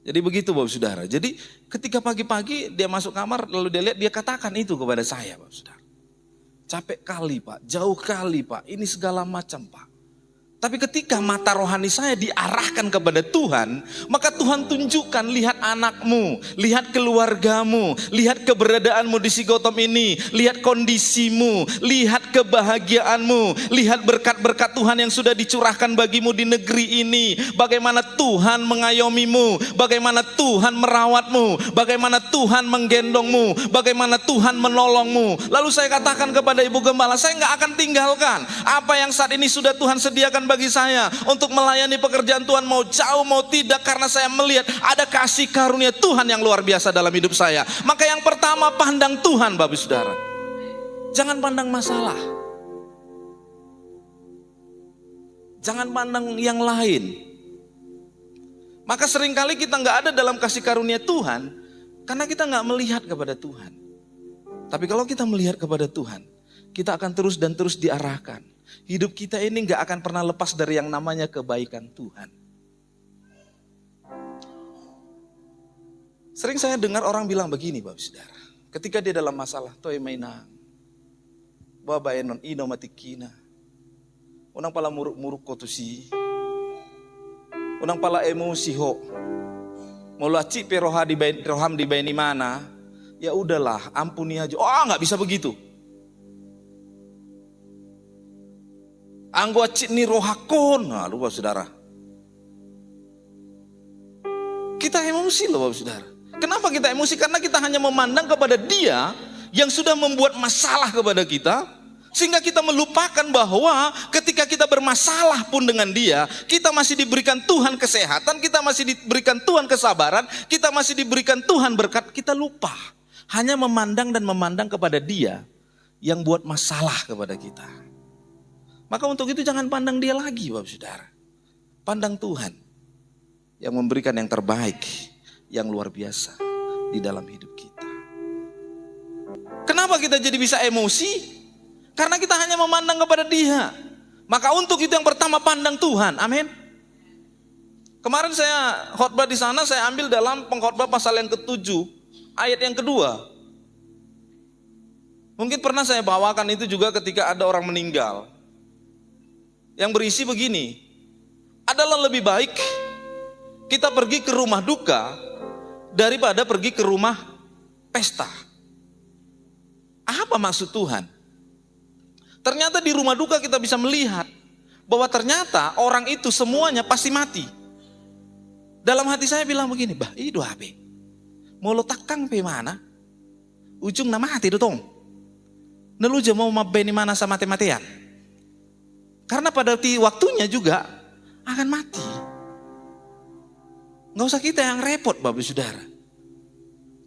Jadi begitu Bapak Saudara. Jadi ketika pagi-pagi dia masuk kamar, lalu dia lihat, dia katakan itu kepada saya Bapak Saudara. Capek kali Pak, jauh kali Pak, ini segala macam Pak. Tapi ketika mata rohani saya diarahkan kepada Tuhan, maka Tuhan tunjukkan, lihat anakmu, lihat keluargamu, lihat keberadaanmu di Sigotom ini, lihat kondisimu, lihat kebahagiaanmu, lihat berkat-berkat Tuhan yang sudah dicurahkan bagimu di negeri ini. Bagaimana Tuhan mengayomimu, bagaimana Tuhan merawatmu, bagaimana Tuhan menggendongmu, bagaimana Tuhan menolongmu. Lalu saya katakan kepada Ibu Gembala, saya nggak akan tinggalkan apa yang saat ini sudah Tuhan sediakan bagi saya untuk melayani pekerjaan Tuhan, mau jauh mau tidak, karena saya melihat ada kasih karunia Tuhan yang luar biasa dalam hidup saya. Maka yang pertama, pandang Tuhan Bapak Saudara. Jangan pandang masalah. Jangan pandang yang lain. Maka seringkali kita gak ada dalam kasih karunia Tuhan karena kita gak melihat kepada Tuhan. Tapi kalau kita melihat kepada Tuhan, kita akan terus dan terus diarahkan. Hidup kita ini gak akan pernah lepas dari yang namanya kebaikan Tuhan. Sering saya dengar orang bilang begini Bapak Saudara. Ketika dia dalam masalah, toy mainang, babaenon ino matikina, unang pala muruk-muruk kotusi, unang pala emosi ho, mulaci roham di baini mana, ya udahlah ampuni aja. Oh nggak bisa begitu. Anggo acit ni rohakon, nah lupa saudara. Kita emosi loh Bapak Saudara. Kenapa kita emosi? Karena kita hanya memandang kepada dia yang sudah membuat masalah kepada kita, sehingga kita melupakan bahwa ketika ketika kita bermasalah pun dengan dia, kita masih diberikan Tuhan kesehatan, kita masih diberikan Tuhan kesabaran, kita masih diberikan Tuhan berkat, kita lupa. Hanya memandang dan memandang kepada dia yang buat masalah kepada kita. Maka untuk itu jangan pandang dia lagi, Bapak Saudara. Pandang Tuhan yang memberikan yang terbaik, yang luar biasa di dalam hidup kita. Kenapa kita jadi bisa emosi? Karena kita hanya memandang kepada dia. Maka untuk itu yang pertama pandang Tuhan. Amin. Kemarin saya khotbah di sana, saya ambil dalam pengkhotbah pasal yang ke-7, ayat yang kedua. Mungkin pernah saya bawakan itu juga ketika ada orang meninggal. Yang berisi begini, adalah lebih baik kita pergi ke rumah duka daripada pergi ke rumah pesta. Apa maksud Tuhan? Ternyata di rumah duka kita bisa melihat bahwa ternyata orang itu semuanya pasti mati. Dalam hati saya bilang begini, bah, itu apa? Mau lo takang pe mana? Ujung nama mati itu tong. Nelu aja mau mabeni mana sama mati-matian. Karena pada waktunya juga akan mati. Nggak usah kita yang repot, Bapak Saudara.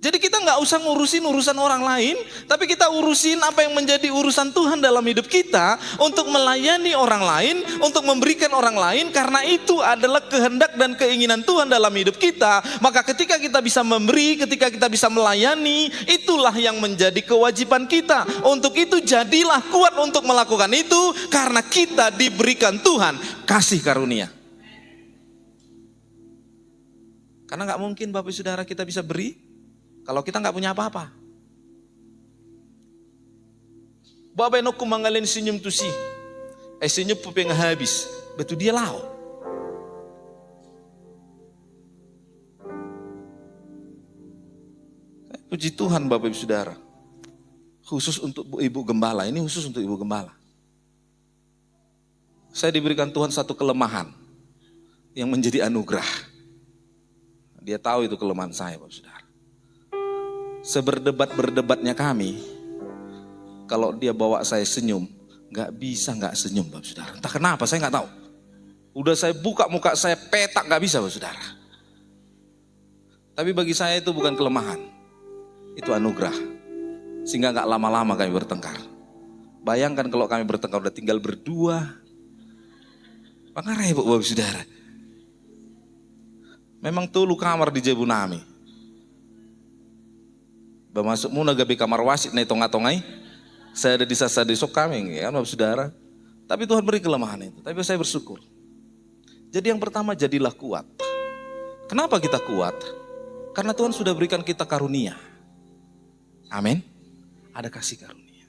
Jadi kita nggak usah ngurusin urusan orang lain, tapi kita urusin apa yang menjadi urusan Tuhan dalam hidup kita untuk melayani orang lain, untuk memberikan orang lain, karena itu adalah kehendak dan keinginan Tuhan dalam hidup kita. Maka ketika kita bisa memberi, ketika kita bisa melayani, itulah yang menjadi kewajiban kita. Untuk itu jadilah kuat untuk melakukan itu, karena kita diberikan Tuhan kasih karunia. Karena nggak mungkin Bapak Saudara kita bisa beri kalau kita nggak punya apa-apa. Bapak enoku mangalin senyum tu si. Senyum pupeng habis. Betul dia lau. Puji Tuhan Bapak Ibu Saudara. Khusus untuk Ibu Gembala. Ini khusus untuk Ibu Gembala. Saya diberikan Tuhan satu kelemahan yang menjadi anugerah. Dia tahu itu kelemahan saya, Bapak Saudara. Seberdebat-berdebatnya kami, kalau dia bawa saya senyum, gak bisa gak senyum, Bapak Saudara. Entah kenapa, saya gak tahu. Udah saya buka muka saya petak, gak bisa, Bapak Saudara. Tapi bagi saya itu bukan kelemahan, itu anugerah. Sehingga gak lama-lama kami bertengkar. Bayangkan kalau kami bertengkar udah tinggal berdua, maka repot, Bapak Saudara. Memang tulu kamar di Jebunami. Bermasuk muna gabi kamar wasit nih tonga-tongai. Saya ada di sasa desok kami, ya Bapak Saudara. Tapi Tuhan beri kelemahan itu. Tapi saya bersyukur. Jadi yang pertama jadilah kuat. Kenapa kita kuat? Karena Tuhan sudah berikan kita karunia. Amin. Ada kasih karunia.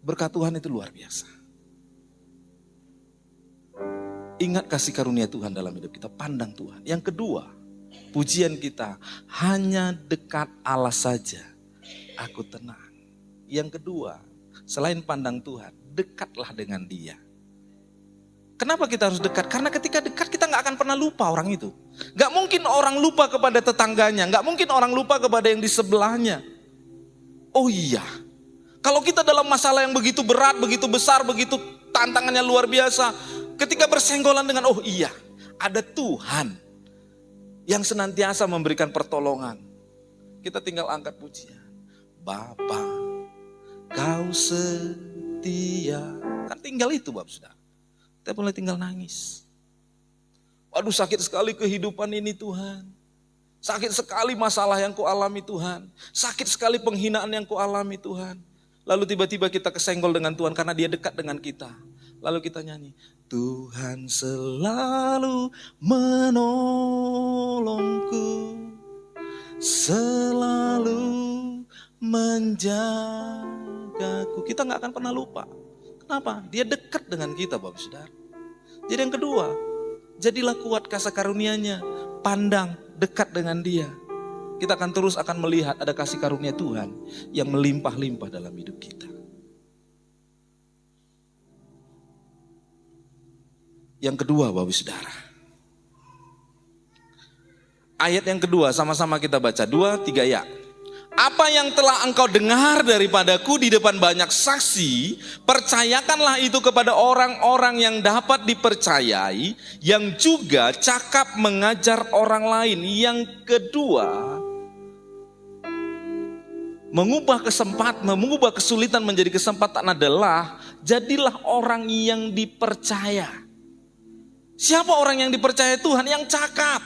Berkat Tuhan itu luar biasa. Ingat kasih karunia Tuhan dalam hidup kita. Pandang Tuhan. Yang kedua, pujian kita, hanya dekat Allah saja aku tenang. Yang kedua, selain pandang Tuhan, dekatlah dengan Dia. Kenapa kita harus dekat? Karena ketika dekat kita gak akan pernah lupa orang itu. Gak mungkin orang lupa kepada tetangganya, gak mungkin orang lupa kepada yang di sebelahnya. Oh iya, kalau kita dalam masalah yang begitu berat, begitu besar, begitu tantangannya luar biasa, ketika bersenggolan dengan oh iya, ada Tuhan yang senantiasa memberikan pertolongan. Kita tinggal angkat pujian. Bapa, Kau setia. Kan tinggal itu Bapak Saudara. Kita mulai tinggal nangis. Waduh sakit sekali kehidupan ini Tuhan. Sakit sekali masalah yang ku alami Tuhan. Sakit sekali penghinaan yang ku alami Tuhan. Lalu tiba-tiba kita kesenggol dengan Tuhan karena Dia dekat dengan kita. Lalu kita nyanyi. Tuhan selalu menolongku, selalu menjagaku. Kita gak akan pernah lupa. Kenapa? Dia dekat dengan kita Bapak Saudara. Jadi yang kedua, jadilah kuat kasih karunia-Nya. Pandang, dekat dengan Dia. Kita akan terus melihat ada kasih karunia Tuhan yang melimpah-limpah dalam hidup kita. Yang kedua Bapak Saudara. Ayat yang kedua sama-sama kita baca. 2, 3 ya. Apa yang telah engkau dengar daripadaku di depan banyak saksi, percayakanlah itu kepada orang-orang yang dapat dipercayai, yang juga cakap mengajar orang lain. Yang kedua, mengubah kesulitan menjadi kesempatan adalah jadilah orang yang dipercaya. Siapa orang yang dipercaya Tuhan? Yang cakap.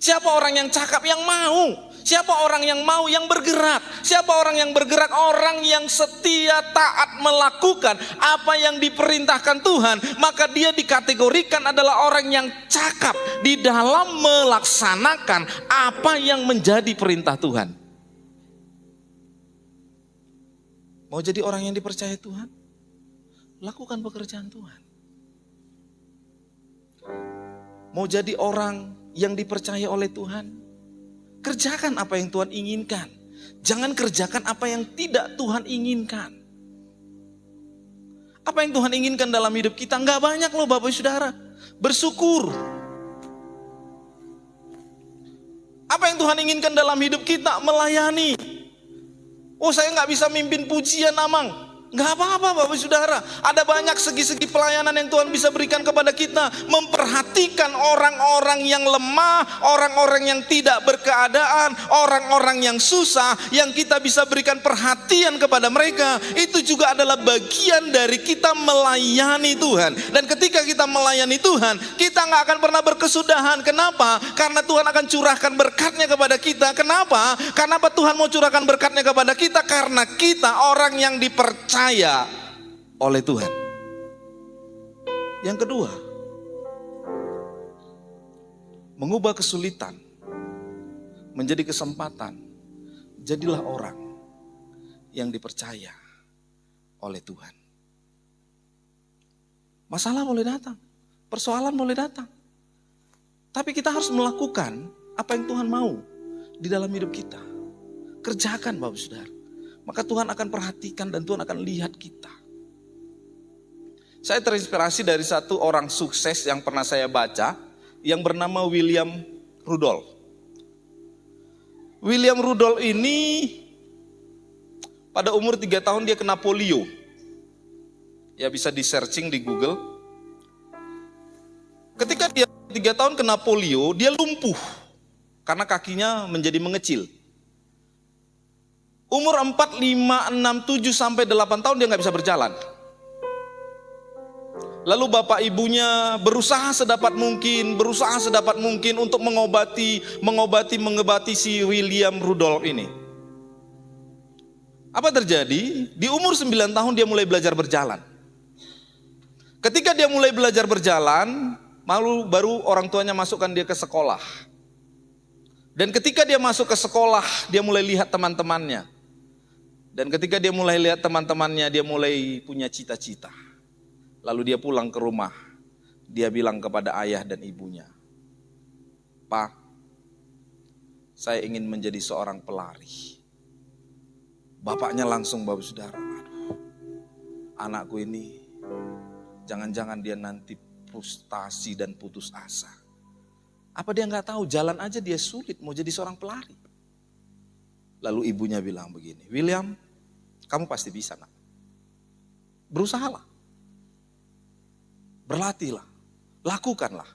Siapa orang yang cakap? Yang mau. Siapa orang yang mau? Yang bergerak. Siapa orang yang bergerak? Orang yang setia taat melakukan apa yang diperintahkan Tuhan. Maka dia dikategorikan adalah orang yang cakap di dalam melaksanakan apa yang menjadi perintah Tuhan. Mau jadi orang yang dipercaya Tuhan? Lakukan pekerjaan Tuhan. Mau jadi orang yang dipercaya oleh Tuhan? Kerjakan apa yang Tuhan inginkan. Jangan kerjakan apa yang tidak Tuhan inginkan. Apa yang Tuhan inginkan dalam hidup kita? Enggak banyak loh Bapak Saudara. Bersyukur. Apa yang Tuhan inginkan dalam hidup kita? Melayani. Oh, saya nggak bisa mimpin pujian, Amang. Nggak apa-apa Bapak Saudara. Ada banyak segi-segi pelayanan yang Tuhan bisa berikan kepada kita. Memperhatikan orang-orang yang lemah, orang-orang yang tidak berkeadaan, orang-orang yang susah, yang kita bisa berikan perhatian kepada mereka. Itu juga adalah bagian dari kita melayani Tuhan. Dan ketika kita melayani Tuhan, kita nggak akan pernah berkesudahan. Kenapa? Karena Tuhan akan curahkan berkatnya kepada kita. Kenapa? Karena Tuhan mau curahkan berkatnya kepada kita? Karena kita orang yang dipercaya oleh Tuhan. Yang kedua, mengubah kesulitan menjadi kesempatan. Jadilah orang yang dipercaya oleh Tuhan. Masalah boleh datang, persoalan boleh datang, tapi kita harus melakukan apa yang Tuhan mau di dalam hidup kita. Kerjakan Bapak Saudara. Maka Tuhan akan perhatikan dan Tuhan akan lihat kita. Saya terinspirasi dari satu orang sukses yang pernah saya baca, yang bernama William Rudolph. William Rudolph ini pada umur 3 tahun dia kena polio. Ya bisa di searching di Google. Ketika dia 3 tahun kena polio, dia lumpuh karena kakinya menjadi mengecil. Umur 4, 5, 6, 7 sampai 8 tahun dia nggak bisa berjalan. Lalu bapak ibunya berusaha sedapat mungkin untuk mengobati si William Rudolph ini. Apa terjadi? Di umur 9 tahun dia mulai belajar berjalan. Ketika dia mulai belajar berjalan, baru orang tuanya masukkan dia ke sekolah. Dan ketika dia masuk ke sekolah, dia mulai lihat teman-temannya. Dan ketika dia mulai lihat teman-temannya, dia mulai punya cita-cita. Lalu dia pulang ke rumah. Dia bilang kepada ayah dan ibunya, "Pak, saya ingin menjadi seorang pelari." Bapaknya langsung, Bapak Saudara, "Aduh, anakku ini jangan-jangan dia nanti frustasi dan putus asa. Apa dia nggak tahu jalan aja dia sulit mau jadi seorang pelari?" Lalu ibunya bilang begini, "William, kamu pasti bisa nak. Berusahalah. Berlatihlah. Lakukanlah."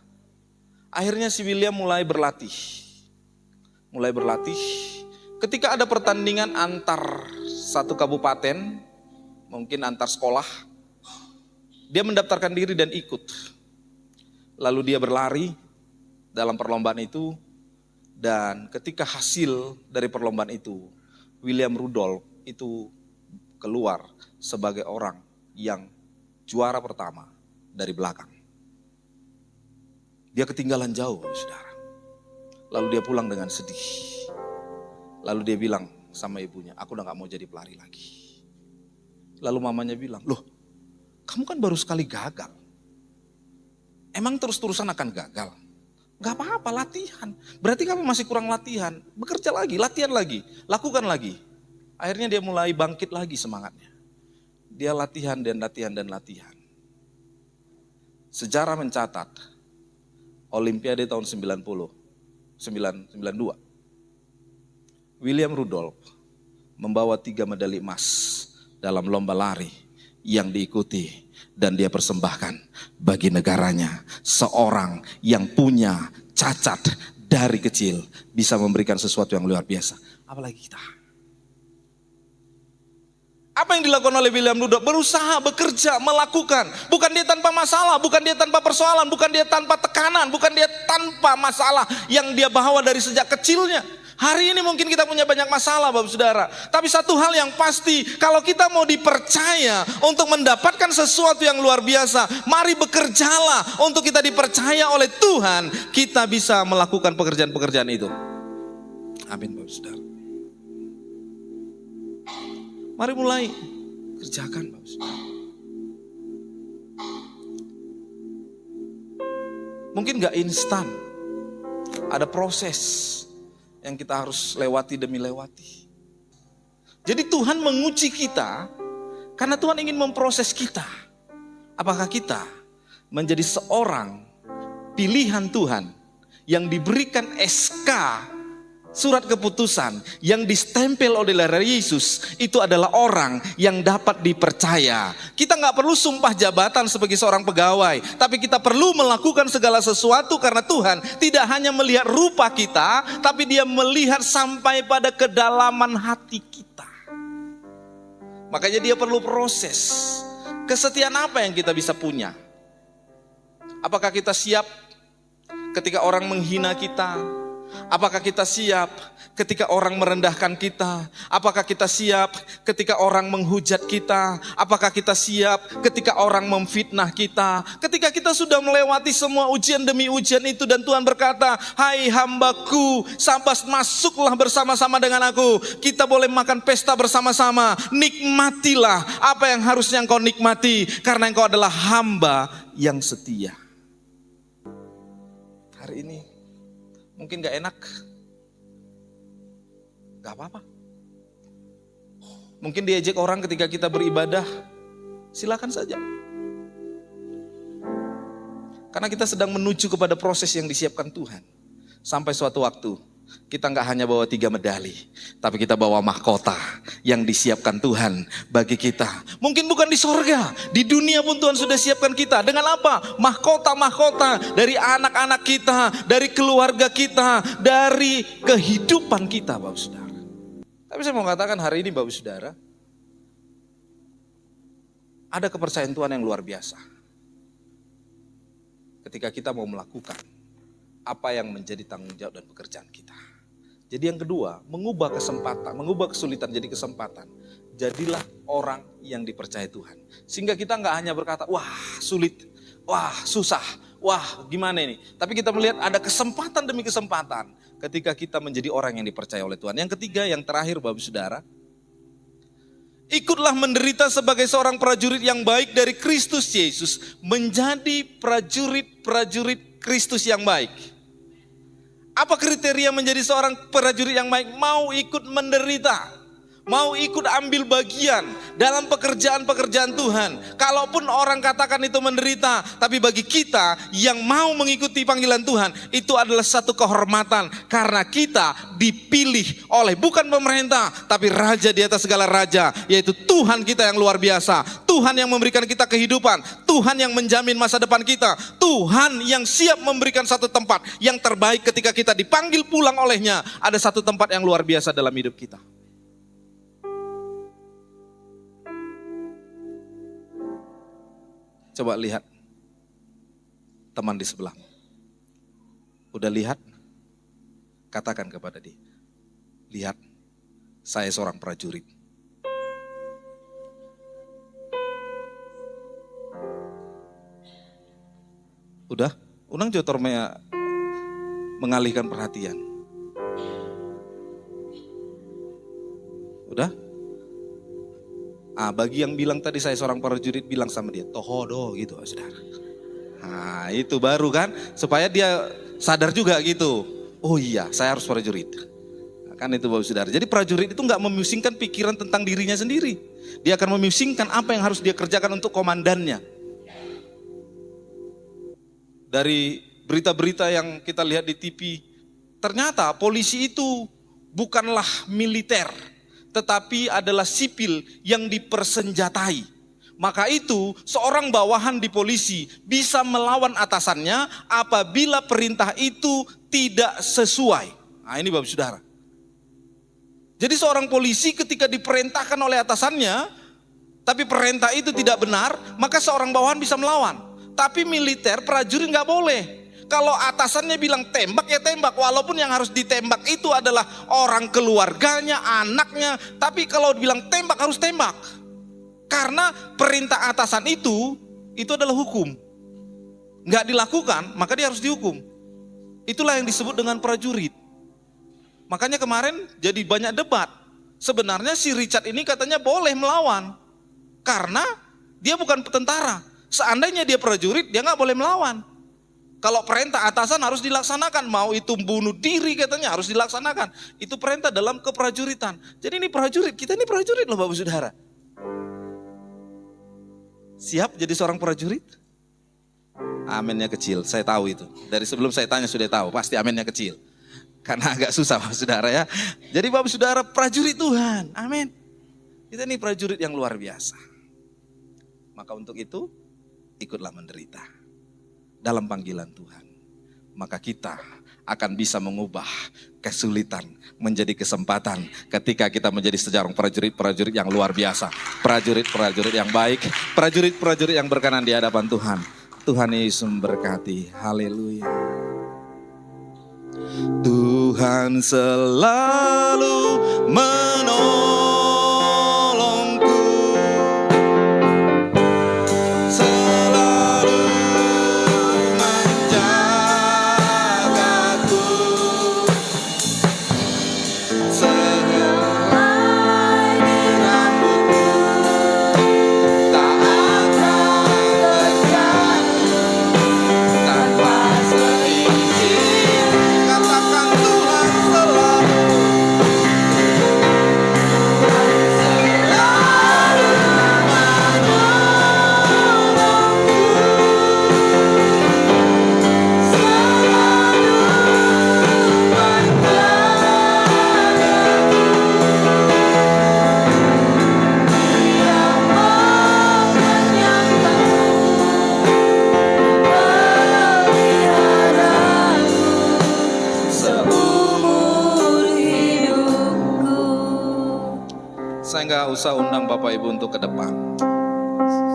Akhirnya si William mulai berlatih. Ketika ada pertandingan antar satu kabupaten, mungkin antar sekolah, dia mendaftarkan diri dan ikut. Lalu dia berlari dalam perlombaan itu. Dan ketika hasil dari perlombaan itu, William Rudolph itu keluar sebagai orang yang juara pertama dari belakang. Dia ketinggalan jauh, saudara. Lalu dia pulang dengan sedih. Lalu dia bilang sama ibunya, "Aku udah gak mau jadi pelari lagi." Lalu mamanya bilang, "Loh, kamu kan baru sekali gagal. Emang terus-terusan akan gagal? Gak apa-apa, latihan. Berarti kamu masih kurang latihan. Bekerja lagi, latihan lagi, lakukan lagi." Akhirnya dia mulai bangkit lagi semangatnya. Dia latihan dan latihan. Sejarah mencatat, Olimpiade tahun 92, William Rudolph membawa 3 medali emas dalam lomba lari yang diikuti dan dia persembahkan bagi negaranya. Seorang yang punya cacat dari kecil bisa memberikan sesuatu yang luar biasa. Apalagi kita. Apa yang dilakukan oleh William Rudolph? Berusaha, bekerja, melakukan. Bukan dia tanpa masalah, bukan dia tanpa persoalan, bukan dia tanpa tekanan, bukan dia tanpa masalah yang dia bawa dari sejak kecilnya. Hari ini mungkin kita punya banyak masalah Bapak Saudara. Tapi satu hal yang pasti, kalau kita mau dipercaya untuk mendapatkan sesuatu yang luar biasa, mari bekerjalah untuk kita dipercaya oleh Tuhan. Kita bisa melakukan pekerjaan-pekerjaan itu. Amin Bapak Saudara. Mari mulai kerjakan Bapak Saudara. Mungkin gak instan, ada proses yang kita harus lewati demi lewati. Jadi Tuhan menguji kita karena Tuhan ingin memproses kita. Apakah kita menjadi seorang pilihan Tuhan yang diberikan SK, surat keputusan yang distempel oleh Yesus, itu adalah orang yang dapat dipercaya. Kita gak perlu sumpah jabatan sebagai seorang pegawai, tapi kita perlu melakukan segala sesuatu karena Tuhan tidak hanya melihat rupa kita, tapi dia melihat sampai pada kedalaman hati kita. Makanya dia perlu proses. Kesetiaan apa yang kita bisa punya? Apakah kita siap ketika orang menghina kita? Apakah kita siap ketika orang merendahkan kita? Apakah kita siap ketika orang menghujat kita? Apakah kita siap ketika orang memfitnah kita? Ketika kita sudah melewati semua ujian demi ujian itu dan Tuhan berkata, hai hambaku, sabas masuklah bersama-sama dengan aku. Kita boleh makan pesta bersama-sama. Nikmatilah apa yang harusnya engkau nikmati, karena engkau adalah hamba yang setia. Hari ini mungkin gak enak, gak apa-apa. Mungkin diejek orang ketika kita beribadah, silakan saja. Karena kita sedang menuju kepada proses yang disiapkan Tuhan. Sampai suatu waktu, kita gak hanya bawa 3 medali, tapi kita bawa mahkota yang disiapkan Tuhan bagi kita. Mungkin bukan di sorga, di dunia pun Tuhan sudah siapkan kita. Dengan apa? Mahkota-mahkota dari anak-anak kita, dari keluarga kita, dari kehidupan kita Bapak Saudara. Tapi saya mau katakan hari ini Bapak Saudara, ada kepercayaan Tuhan yang luar biasa. Ketika kita mau melakukan apa yang menjadi tanggung jawab dan pekerjaan kita. Jadi yang kedua, mengubah kesempatan, mengubah kesulitan jadi kesempatan. Jadilah orang yang dipercaya Tuhan. Sehingga kita gak hanya berkata, wah sulit, wah susah, wah gimana ini. Tapi kita melihat ada kesempatan demi kesempatan ketika kita menjadi orang yang dipercaya oleh Tuhan. Yang ketiga, yang terakhir Bapak Saudara, ikutlah menderita sebagai seorang prajurit yang baik dari Kristus Yesus. Menjadi prajurit Kristus yang baik. Apa kriteria menjadi seorang prajurit yang baik? Mau ikut menderita. Mau ikut ambil bagian dalam pekerjaan-pekerjaan Tuhan. Kalaupun orang katakan itu menderita, tapi bagi kita yang mau mengikuti panggilan Tuhan, itu adalah satu kehormatan. Karena kita dipilih oleh bukan pemerintah, tapi raja di atas segala raja, yaitu Tuhan kita yang luar biasa. Tuhan yang memberikan kita kehidupan. Tuhan yang menjamin masa depan kita. Tuhan yang siap memberikan satu tempat yang terbaik ketika kita dipanggil pulang olehnya. Ada satu tempat yang luar biasa dalam hidup kita. Coba lihat teman di sebelah. Udah lihat? Katakan kepada dia. Lihat, saya seorang prajurit. Udah? Unang jotor mengalihkan perhatian. Udah? Bagi yang bilang tadi saya seorang prajurit, bilang sama dia, tohodo gitu saudara. Nah itu baru kan, supaya dia sadar juga gitu. Oh iya, saya harus prajurit. Kan itu Bapak Saudara. Jadi prajurit itu gak memusingkan pikiran tentang dirinya sendiri. Dia akan memusingkan apa yang harus dia kerjakan untuk komandannya. Dari berita-berita yang kita lihat di TV, ternyata polisi itu bukanlah militer, tetapi adalah sipil yang dipersenjatai. Maka itu seorang bawahan di polisi bisa melawan atasannya apabila perintah itu tidak sesuai. Nah ini Bapak Saudara. Jadi seorang polisi ketika diperintahkan oleh atasannya, tapi perintah itu tidak benar, maka seorang bawahan bisa melawan. Tapi militer, prajurit nggak boleh. Kalau atasannya bilang tembak ya tembak, walaupun yang harus ditembak itu adalah orang keluarganya, anaknya. Tapi kalau bilang tembak harus tembak. Karena perintah atasan itu adalah hukum. Nggak dilakukan, maka dia harus dihukum. Itulah yang disebut dengan prajurit. Makanya kemarin jadi banyak debat. Sebenarnya si Richard ini katanya boleh melawan. Karena dia bukan tentara. Seandainya dia prajurit, dia nggak boleh melawan. Kalau perintah atasan harus dilaksanakan. Mau itu bunuh diri katanya harus dilaksanakan. Itu perintah dalam keprajuritan. Jadi ini prajurit, kita ini prajurit loh Bapak Saudara. Siap jadi seorang prajurit? Aminnya kecil, saya tahu itu. Dari sebelum saya tanya sudah tahu, pasti aminnya kecil. Karena agak susah Bapak Saudara ya. Jadi Bapak Saudara prajurit Tuhan, amin. Kita ini prajurit yang luar biasa. Maka untuk itu, ikutlah menderita dalam panggilan Tuhan. Maka kita akan bisa mengubah kesulitan menjadi kesempatan ketika kita menjadi seorang prajurit-prajurit yang luar biasa. Prajurit-prajurit yang baik, prajurit-prajurit yang berkenan di hadapan Tuhan. Tuhan Yesus memberkati. Haleluya. Tuhan selalu menolongku, selalu menjagaku, sehelai rambutku tak akan terjatuh tanpa seizin. Katakan Tuhan selalu saya nggak usah undang Bapak Ibu untuk ke depan.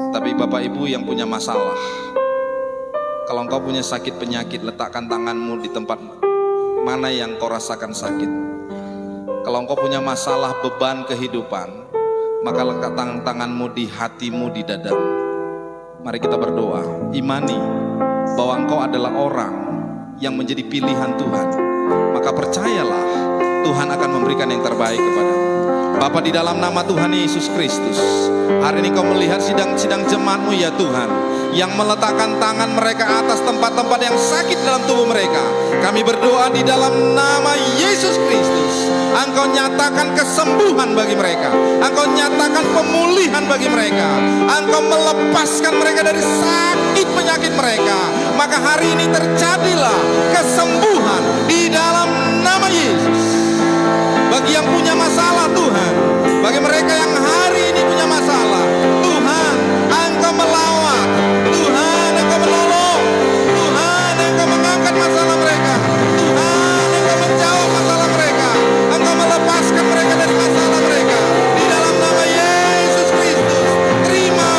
Tapi Bapak Ibu yang punya masalah, kalau engkau punya sakit penyakit, letakkan tanganmu di tempat mana yang kau rasakan sakit. Kalau engkau punya masalah beban kehidupan, maka letakkan tanganmu di hatimu, di dadamu. Mari kita berdoa, imani bahwa engkau adalah orang yang menjadi pilihan Tuhan. Maka percayalah, Tuhan akan memberikan yang terbaik kepadamu. Bapa, di dalam nama Tuhan Yesus Kristus, hari ini kau melihat sidang-sidang jemaat-Mu ya Tuhan, yang meletakkan tangan mereka atas tempat-tempat yang sakit dalam tubuh mereka. Kami berdoa di dalam nama Yesus Kristus, Engkau nyatakan kesembuhan bagi mereka, Engkau nyatakan pemulihan bagi mereka, Engkau melepaskan mereka dari sakit penyakit mereka. Maka hari ini terjadilah kesembuhan di dalam nama Yesus. Bagi yang punya masalah Tuhan, bagi mereka yang hari ini punya masalah, Tuhan Engkau melawat, Tuhan Engkau menolong, Tuhan Engkau mengangkat masalah mereka, Tuhan Engkau menjawab masalah mereka, Engkau melepaskan mereka dari masalah mereka. Di dalam nama Yesus Kristus, terima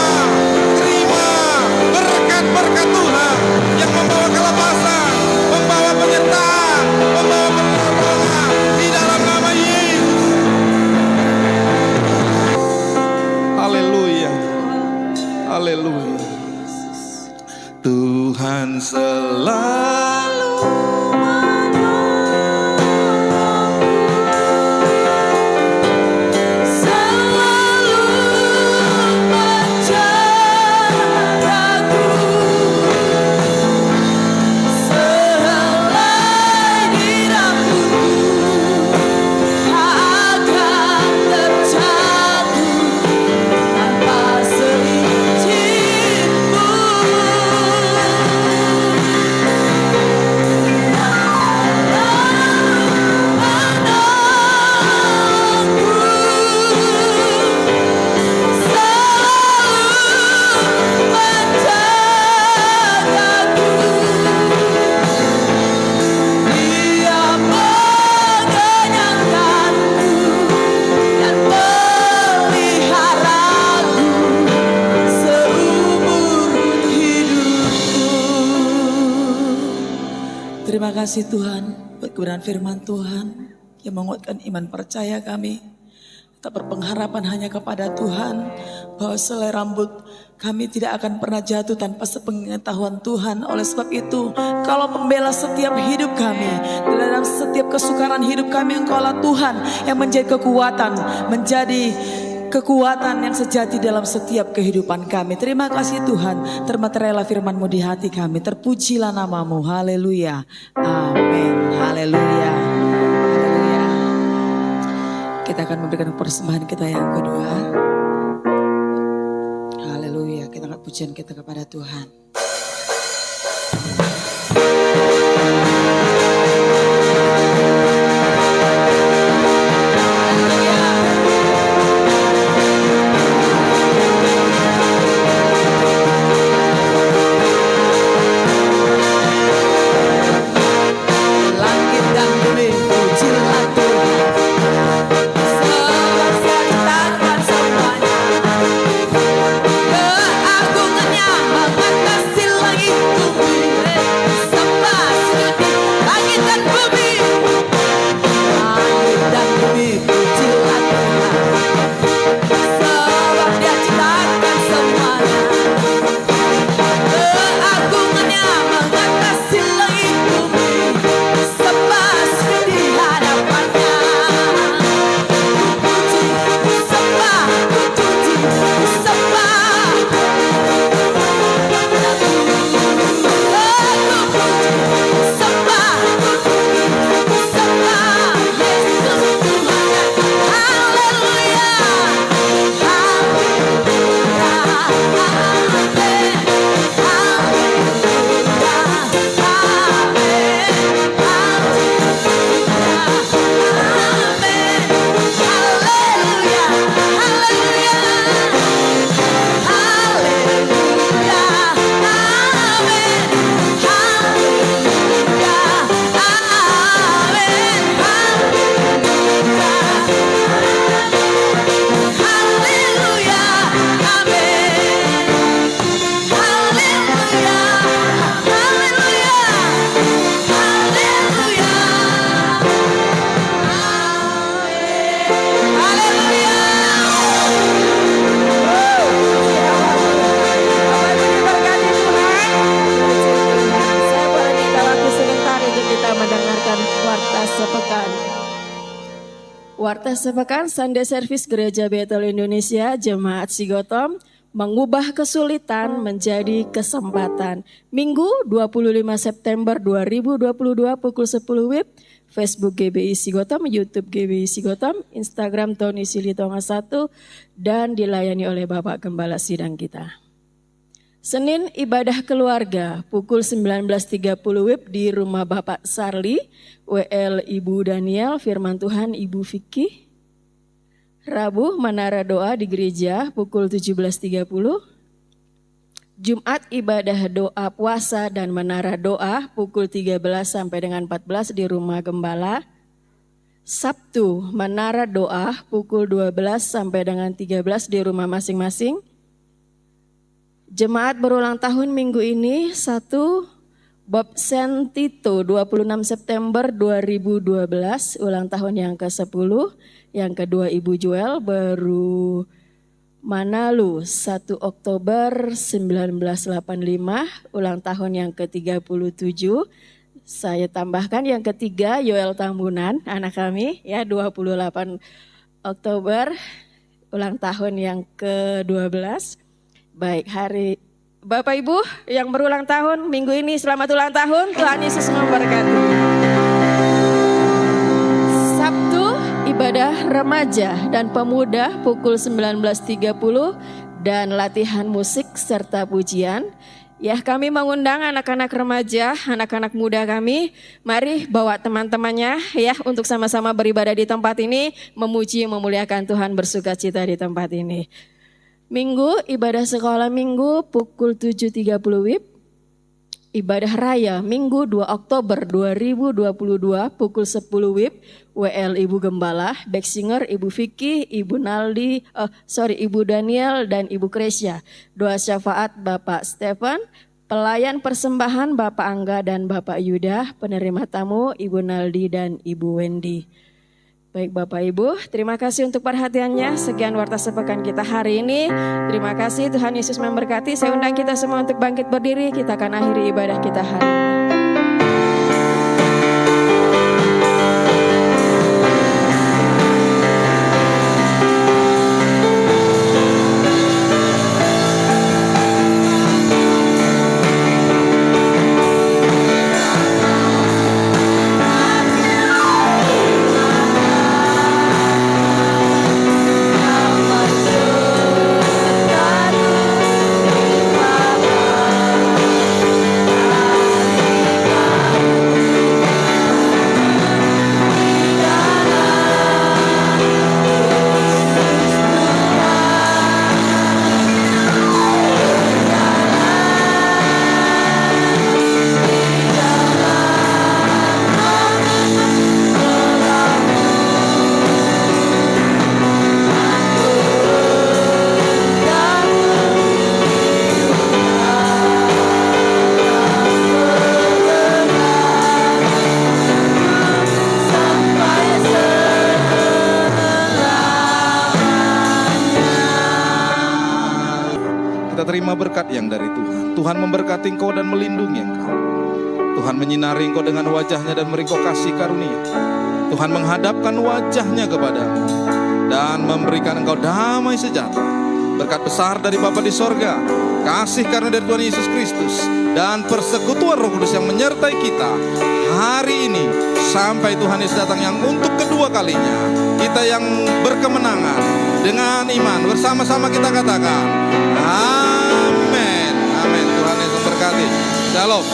berkat-berkat Tuhan yang membawa kelepasan, membawa penyertaan, membawa pertolongan di dalam nama Yesus. Haleluya. Haleluya. Tuhan selalu terima kasih Tuhan buat kebenaran firman Tuhan yang menguatkan iman percaya kami. Tak berpengharapan hanya kepada Tuhan, bahwa selai rambut kami tidak akan pernah jatuh tanpa sepengetahuan Tuhan. Oleh sebab itu, kalau pembela setiap hidup kami, dalam setiap kesukaran hidup kami, Engkaulah Tuhan yang menjadi kekuatan yang sejati dalam setiap kehidupan kami. Terima kasih Tuhan, termaterailah firman-Mu di hati kami. Terpujilah nama-Mu, haleluya, amin, haleluya, haleluya. Kita akan memberikan persembahan kita yang kedua. Haleluya, kita angkat pujian kita kepada Tuhan. Warta Sepekan Sunday Service Gereja Bethel Indonesia Jemaat Sigotom mengubah kesulitan menjadi kesempatan. Minggu 25 September 2022 pukul 10 WIB, Facebook GBI Sigotom, YouTube GBI Sigotom, Instagram Tony Silitonga 1 dan dilayani oleh Bapak Gembala Sidang kita. Senin ibadah keluarga pukul 19.30 WIB di rumah Bapak Sarli, WL Ibu Daniel, Firman Tuhan Ibu Vicky. Rabu menara doa di gereja pukul 17.30. Jumat ibadah doa puasa dan menara doa pukul 13 sampai dengan 14 di rumah Gembala. Sabtu menara doa pukul 12 sampai dengan 13 di rumah masing-masing. Jemaat berulang tahun minggu ini 1 Bob Sentito 26 September 2012 ulang tahun yang ke-10, yang kedua Ibu Joel baru Manalu 1 Oktober 1985 ulang tahun yang ke-37. Saya tambahkan yang ketiga Yoel Tambunan anak kami ya 28 Oktober ulang tahun yang ke-12. Baik, hari Bapak Ibu yang berulang tahun minggu ini selamat ulang tahun, Tuhan Yesus memberkati. Sabtu ibadah remaja dan pemuda pukul 19.30 dan latihan musik serta pujian. Ya, kami mengundang anak-anak remaja, anak-anak muda kami, mari bawa teman-temannya ya untuk sama-sama beribadah di tempat ini, memuji memuliakan Tuhan, bersukacita di tempat ini. Minggu, ibadah sekolah minggu pukul 7.30 WIB. Ibadah raya minggu 2 Oktober 2022 pukul 10 WIB. WL Ibu Gembala, back singer Ibu Vicky, Ibu Ibu Daniel dan Ibu Kresya. Doa syafaat Bapak Stephen, Pelayan persembahan Bapak Angga dan Bapak Yuda, penerima tamu Ibu Naldi dan Ibu Wendy. Baik Bapak Ibu, terima kasih untuk perhatiannya. Sekian Warta Sepekan kita hari ini. Terima kasih, Tuhan Yesus memberkati. Saya undang kita semua untuk bangkit berdiri. Kita akan akhiri ibadah kita hari ini. Terima berkat yang dari Tuhan. Tuhan memberkati engkau dan melindungi engkau. Tuhan menyinari engkau dengan wajahnya dan memberi engkau kasih karunia. Tuhan menghadapkan wajahnya kepadamu dan memberikan engkau damai sejahtera. Berkat besar dari Bapa di sorga, kasih karunia dari Tuhan Yesus Kristus, dan persekutuan Roh Kudus yang menyertai kita hari ini sampai Tuhan Yesus datang yang untuk kedua kalinya. Kita yang berkemenangan dengan iman bersama-sama kita katakan amin. Amin. Tuhan Yesus berkati. Shalom.